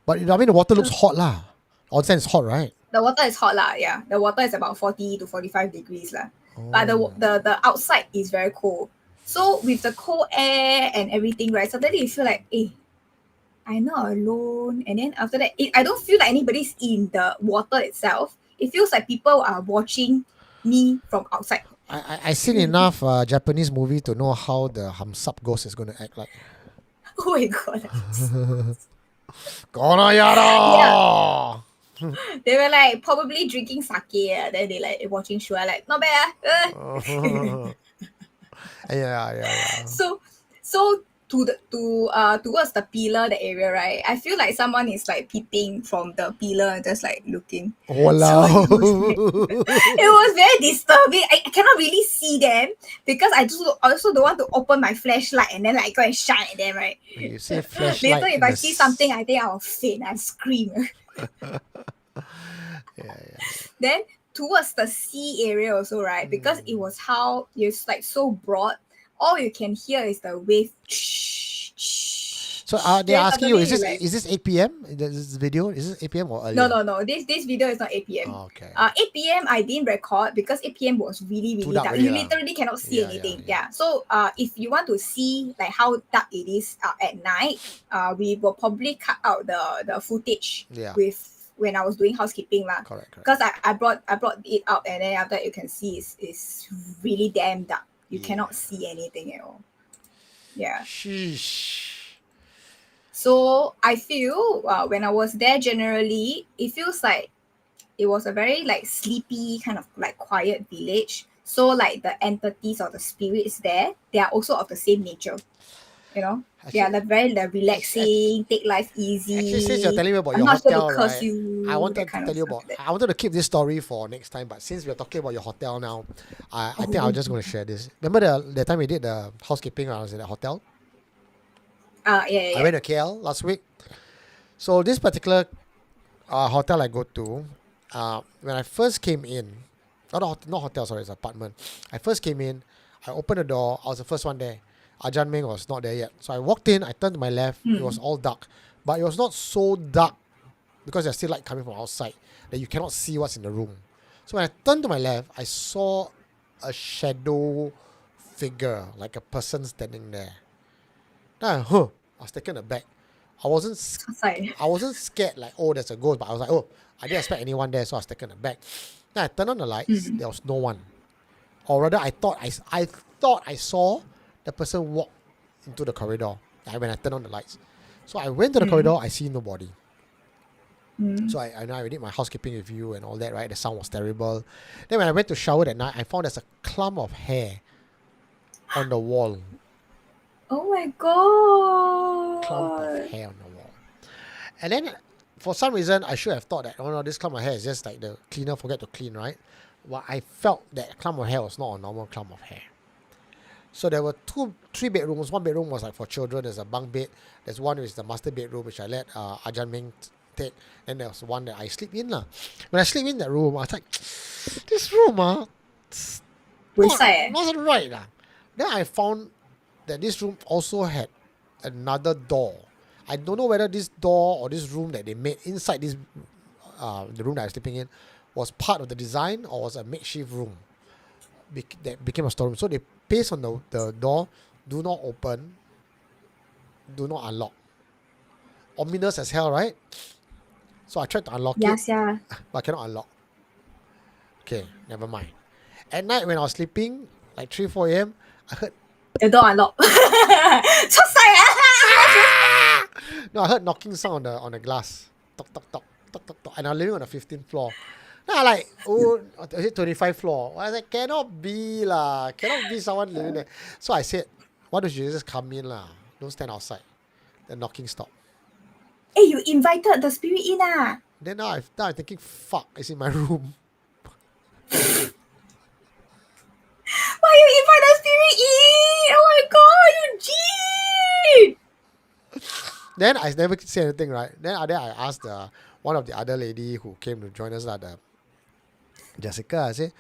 But I mean, the water looks hot lah. All the time it's hot, right? The water is hot lah, yeah. The water is about 40 to 45 degrees lah. But Oh. the outside is very cold. So with the cold air and everything, right, suddenly you feel like, I'm not alone. And then after that, I don't feel like anybody's in the water itself. It feels like people are watching me from outside. I seen enough Japanese movie to know how the Hamsap ghost is going to act like. Oh my god. Konoyara! They were like probably drinking sake, then they like watching show, like, not bad. Yeah. So towards the pillar, the area, right? I feel like someone is like peeping from the pillar and just like looking. Walao. It was very disturbing. I cannot really see them because I also don't want to open my flashlight and then like go and shine at them, right? You say flashlight. Later, if I see something, I think I'll faint. I scream. Yeah. Then towards the sea area also, right? Because it was how it's like so broad, all you can hear is the wave. So they're Then asking you, is suddenly, this 8 p.m? This video? Is this 8 p.m. or earlier? No. This video is not 8 p.m. Oh, okay. 8 p.m. I didn't record because 8 p.m. was really Too dark dark. already You lah. literally cannot see Yeah, anything. yeah. So if you want to see like how dark it is at night, we will probably cut out the footage Yeah. with when I was doing housekeeping lah. Correct. Because I brought it out and then after that you can see it's really damn dark. You cannot see anything at all. Yeah. Sheesh. So I feel when I was there, generally it feels like it was a very like sleepy kind of like quiet village. So like the entities or the spirits there, they are also of the same nature. You know, they are like very relaxing, take life easy. Actually, since you're telling me about I'm your not hotel, going to curse right? you. I wanted that to kind tell of you stuff about. like that. I wanted to keep this story for next time, but since we're talking about your hotel now, I think I'm just going to share this. Remember the time we did the housekeeping when I was in the hotel? Yeah. I went to KL last week. So this particular hotel I go to, when I first came in, not hotel, sorry, it's apartment. I first came in, I opened the door, I was the first one there. Ajahn Meng was not there yet. So I walked in, I turned to my left, it was all dark. But it was not so dark because there's still light coming from outside that you cannot see what's in the room. So when I turned to my left, I saw a shadow figure, like a person standing there. Then I was taken aback. I wasn't scared like, oh, there's a ghost, but I was like, oh, I didn't expect anyone there, so I was taken aback. Then I turned on the lights, there was no one. Or rather, I thought I saw the person walk into the corridor when I turned on the lights. So I went to the corridor, I see nobody. So I did my housekeeping review and all that, right? The sound was terrible. Then when I went to shower that night, I found there's a clump of hair on the wall. Oh my god. Clump of hair on the wall. And then for some reason, I should have thought that, oh no, this clump of hair is just like the cleaner forget to clean, right? Well, I felt that clump of hair was not a normal clump of hair. So there were three bedrooms. One bedroom was like for children. There's a bunk bed. There's one which is the master bedroom, which I let Ajahn Meng take. Then there was one that I sleep in. When I sleep in that room, I was like, this room, not right. Then I found that this room also had another door. I don't know whether this door or this room that they made inside this the room that I was sleeping in was part of the design or was a makeshift room that became a storeroom. So they paste on the door, do not open, do not unlock. Ominous as hell, right? So I tried to unlock it, Yeah. but I cannot unlock. Okay, never mind. At night when I was sleeping, like 3-4 a.m., I heard The door unlocked. no, I heard knocking sound on the glass. Toc, toc, toc, toc, toc, toc. And I'm living on the 15th floor. Then I like, oh, is it 25th floor? Well, I was like, cannot be lah. Cannot be someone living there. So I said, why don't you just come in lah? Don't stand outside. The knocking stopped. Hey, you invited the spirit in ah. Then now I'm thinking, fuck, it's in my room. Why you invite the spirit in? Oh my god, Eugene! Then I never say anything, right? Then I asked one of the other lady who came to join us, the Jessica. I say,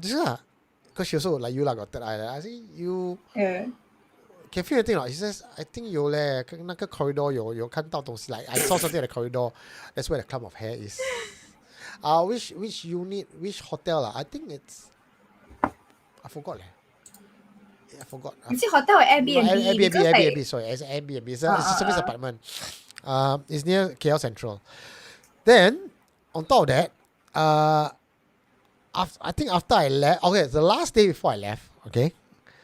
Jessica, because she also like you got third eye. I say you Yeah. can feel anything or not? She says, I think 有嘞，那个 corridor 有看到东西 like I saw something in the corridor. That's where the clump of hair is. Which unit, which hotel? I think it's I forgot. I forgot. Is it hotel or Airbnb? Airbnb, Because Airbnb, like, sorry, it's Airbnb. It's a service apartment. It's near KL Central. Then on top of that, I think after I left, okay, the last day before I left, okay,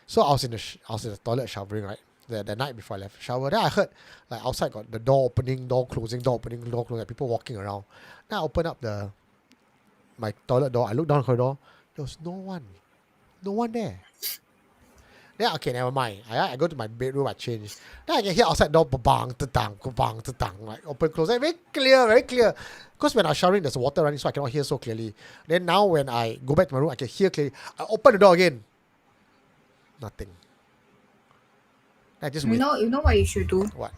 so I was in the toilet showering, right? The night before I left shower. Then I heard like outside got the door opening, door closing, door opening, door closing, like people walking around. Then I open up my toilet door. I look down the corridor. There was no one there. Then okay, never mind. I go to my bedroom, I change. Then I can hear outside door bang, ta-dang, bang, ta-dang, like open, close. Like, very clear. Because when I was showering, there's water running, so I cannot hear so clearly. Then now when I go back to my room, I can hear clearly. I open the door again. Nothing. I just you wait. know what you should do? What?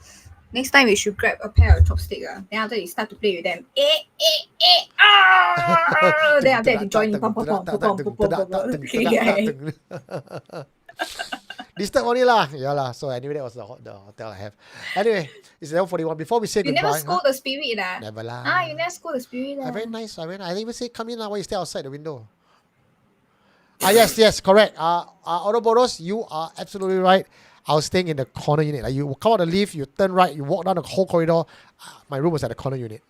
Next time you should grab a pair of chopsticks. Then after you start to play with them. Then after that you join in. Disturb only lah. Yeah lah. So anyway, that was the hotel I have. Anyway, it's 11:41. Before we say You goodbye. never scold the spirit lah. Never lah. You never scold the spirit lah. I very nice. I didn't even say come in lah. Why you stay outside the window? Yes, correct. Ouroboros, you are absolutely right. I was staying in the corner unit. Like you come out the lift, you turn right, you walk down the whole corridor. My room was at the corner unit.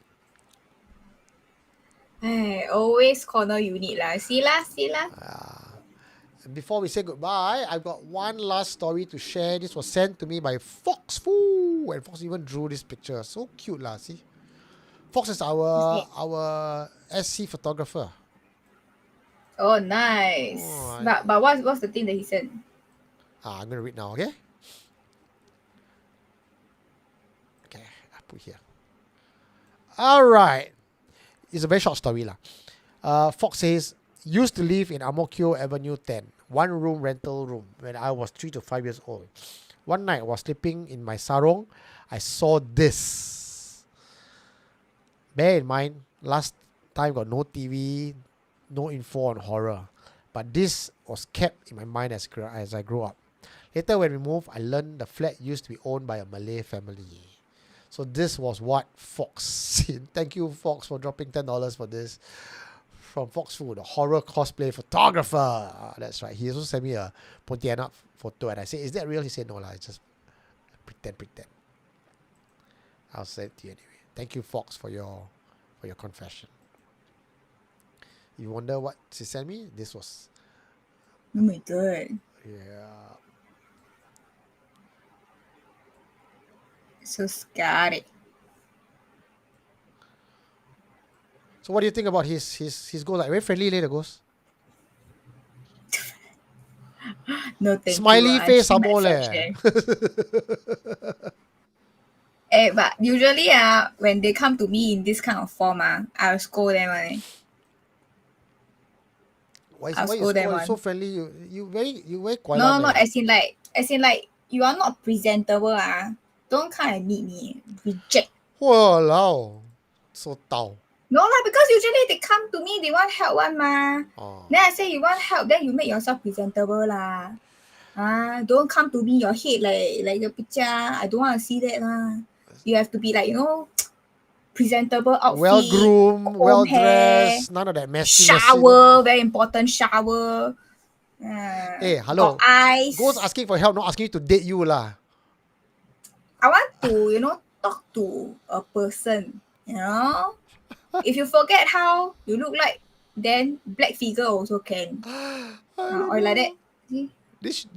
Always corner unit lah. See lah. Before we say goodbye, I've got one last story to share. This was sent to me by Fox Fu, and Fox even drew this picture. So cute lah. See, Fox is our SC photographer. Oh, nice. Oh, but what's the thing that he said? I'm gonna read now. Okay. Okay, I put here. All right. It's a very short story lah. Fox says, used to live in Ang Mo Kio Avenue 10, one-room rental room when I was 3 to 5 years old. One night I was sleeping in my sarong. I saw this. Bear in mind, last time got no TV, no info on horror. But this was kept in my mind as I grew up. Later when we moved, I learned the flat used to be owned by a Malay family. So this was what Fox said. Thank you, Fox, for dropping $10 for this. From Fox Fu, the horror cosplay photographer. That's right. He also sent me a Pontianak photo and I said, is that real? He said, no, it's just pretend. I'll send it to you anyway. Thank you, Fox, for your confession. You wonder what she sent me? This was... Oh my god. Yeah. So scary. So what do you think about his ghost? Like very friendly later ghost. No thank Smiley you. face some more leh. But usually when they come to me in this kind of form I'll scold them. Why I'll you scold them so friendly? You very quiet. No, as in like you are not presentable Don't come and meet me. Reject. Walao. So tao. No lah, because usually they come to me, they want help one ma. Oh. Then I say you want help, then you make yourself presentable lah. Don't come to me your head like the picture. I don't want to see that lah. You have to be like, presentable outfit. Well groomed, well dressed, hair, none of that messy. shower, very important shower. Hey, hello. Got eyes. Ghost asking for help, not asking you to date you lah. I want to, talk to a person, If you forget how you look like, then black figure also can. Or like that. See? This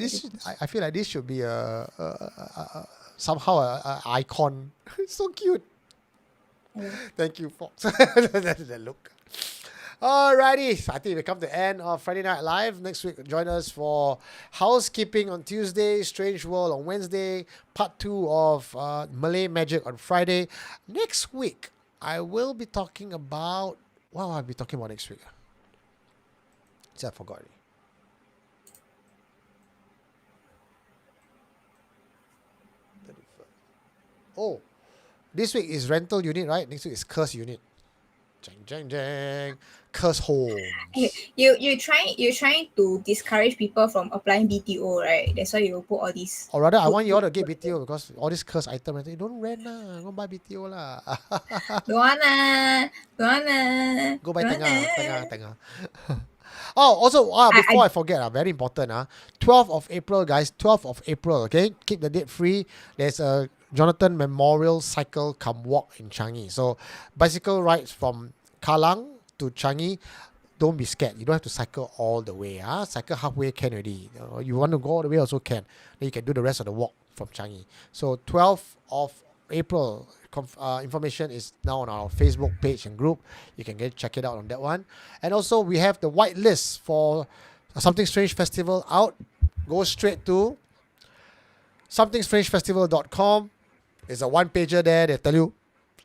I feel like this should be somehow a icon. So cute. Yeah. Thank you, Fox. The look. Alrighty, I think we come to the end of Friday Night Live. Next week, join us for Housekeeping on Tuesday, Strange World on Wednesday, part 2 of Malay Magic on Friday. Next week, I will be talking about... What will I be talking about next week? I forgot already. Oh, this week is rental unit, right? Next week is curse unit. Jang, jang, jang. Curse homes. You trying to discourage people from applying BTO, right? That's why you put all these. Or rather, I want you all to get BTO because all these curse items, I say, don't rent lah. Go buy BTO lah. Don't wanna. Go buy Don't wanna. Tengah. Oh, also, before I forget, very important. 12th of April, guys. 12th of April, okay? Keep the date free. There's a Jonathan Memorial Cycle Come Walk in Changi. So, bicycle rides from Kallang to Changi. Don't be scared. You don't have to cycle all the way. Cycle halfway can already. You want to go all the way also can. Then you can do the rest of the walk from Changi. So, 12th of April, information is now on our Facebook page and group. You can check it out on that one. And also, we have the white list for Something Strange Festival out. Go straight to somethingstrangefestival.com. There's a one-pager there. They tell you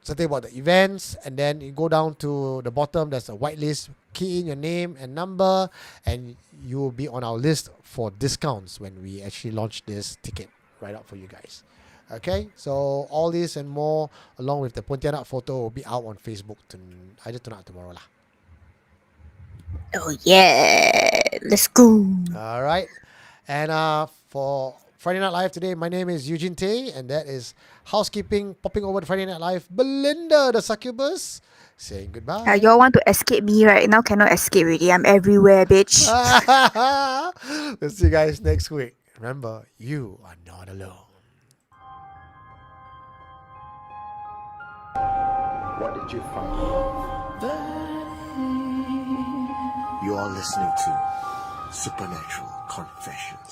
something about the events. And then you go down to the bottom. There's a white list. Key in your name and number. And you will be on our list for discounts when we actually launch this ticket right out for you guys. Okay, so all this and more along with the Pontianak photo will be out on Facebook either tonight or tomorrow lah. Oh yeah, let's go. All right, and for Friday Night Live today, my name is Eugene Tay, and that is housekeeping popping over to Friday Night Live. Belinda the succubus saying goodbye. Y'all want to escape me right now? Cannot escape already. I'm everywhere, bitch. We'll see you guys next week. Remember, you are not alone. What did you find? You are listening to Supernatural Confessions.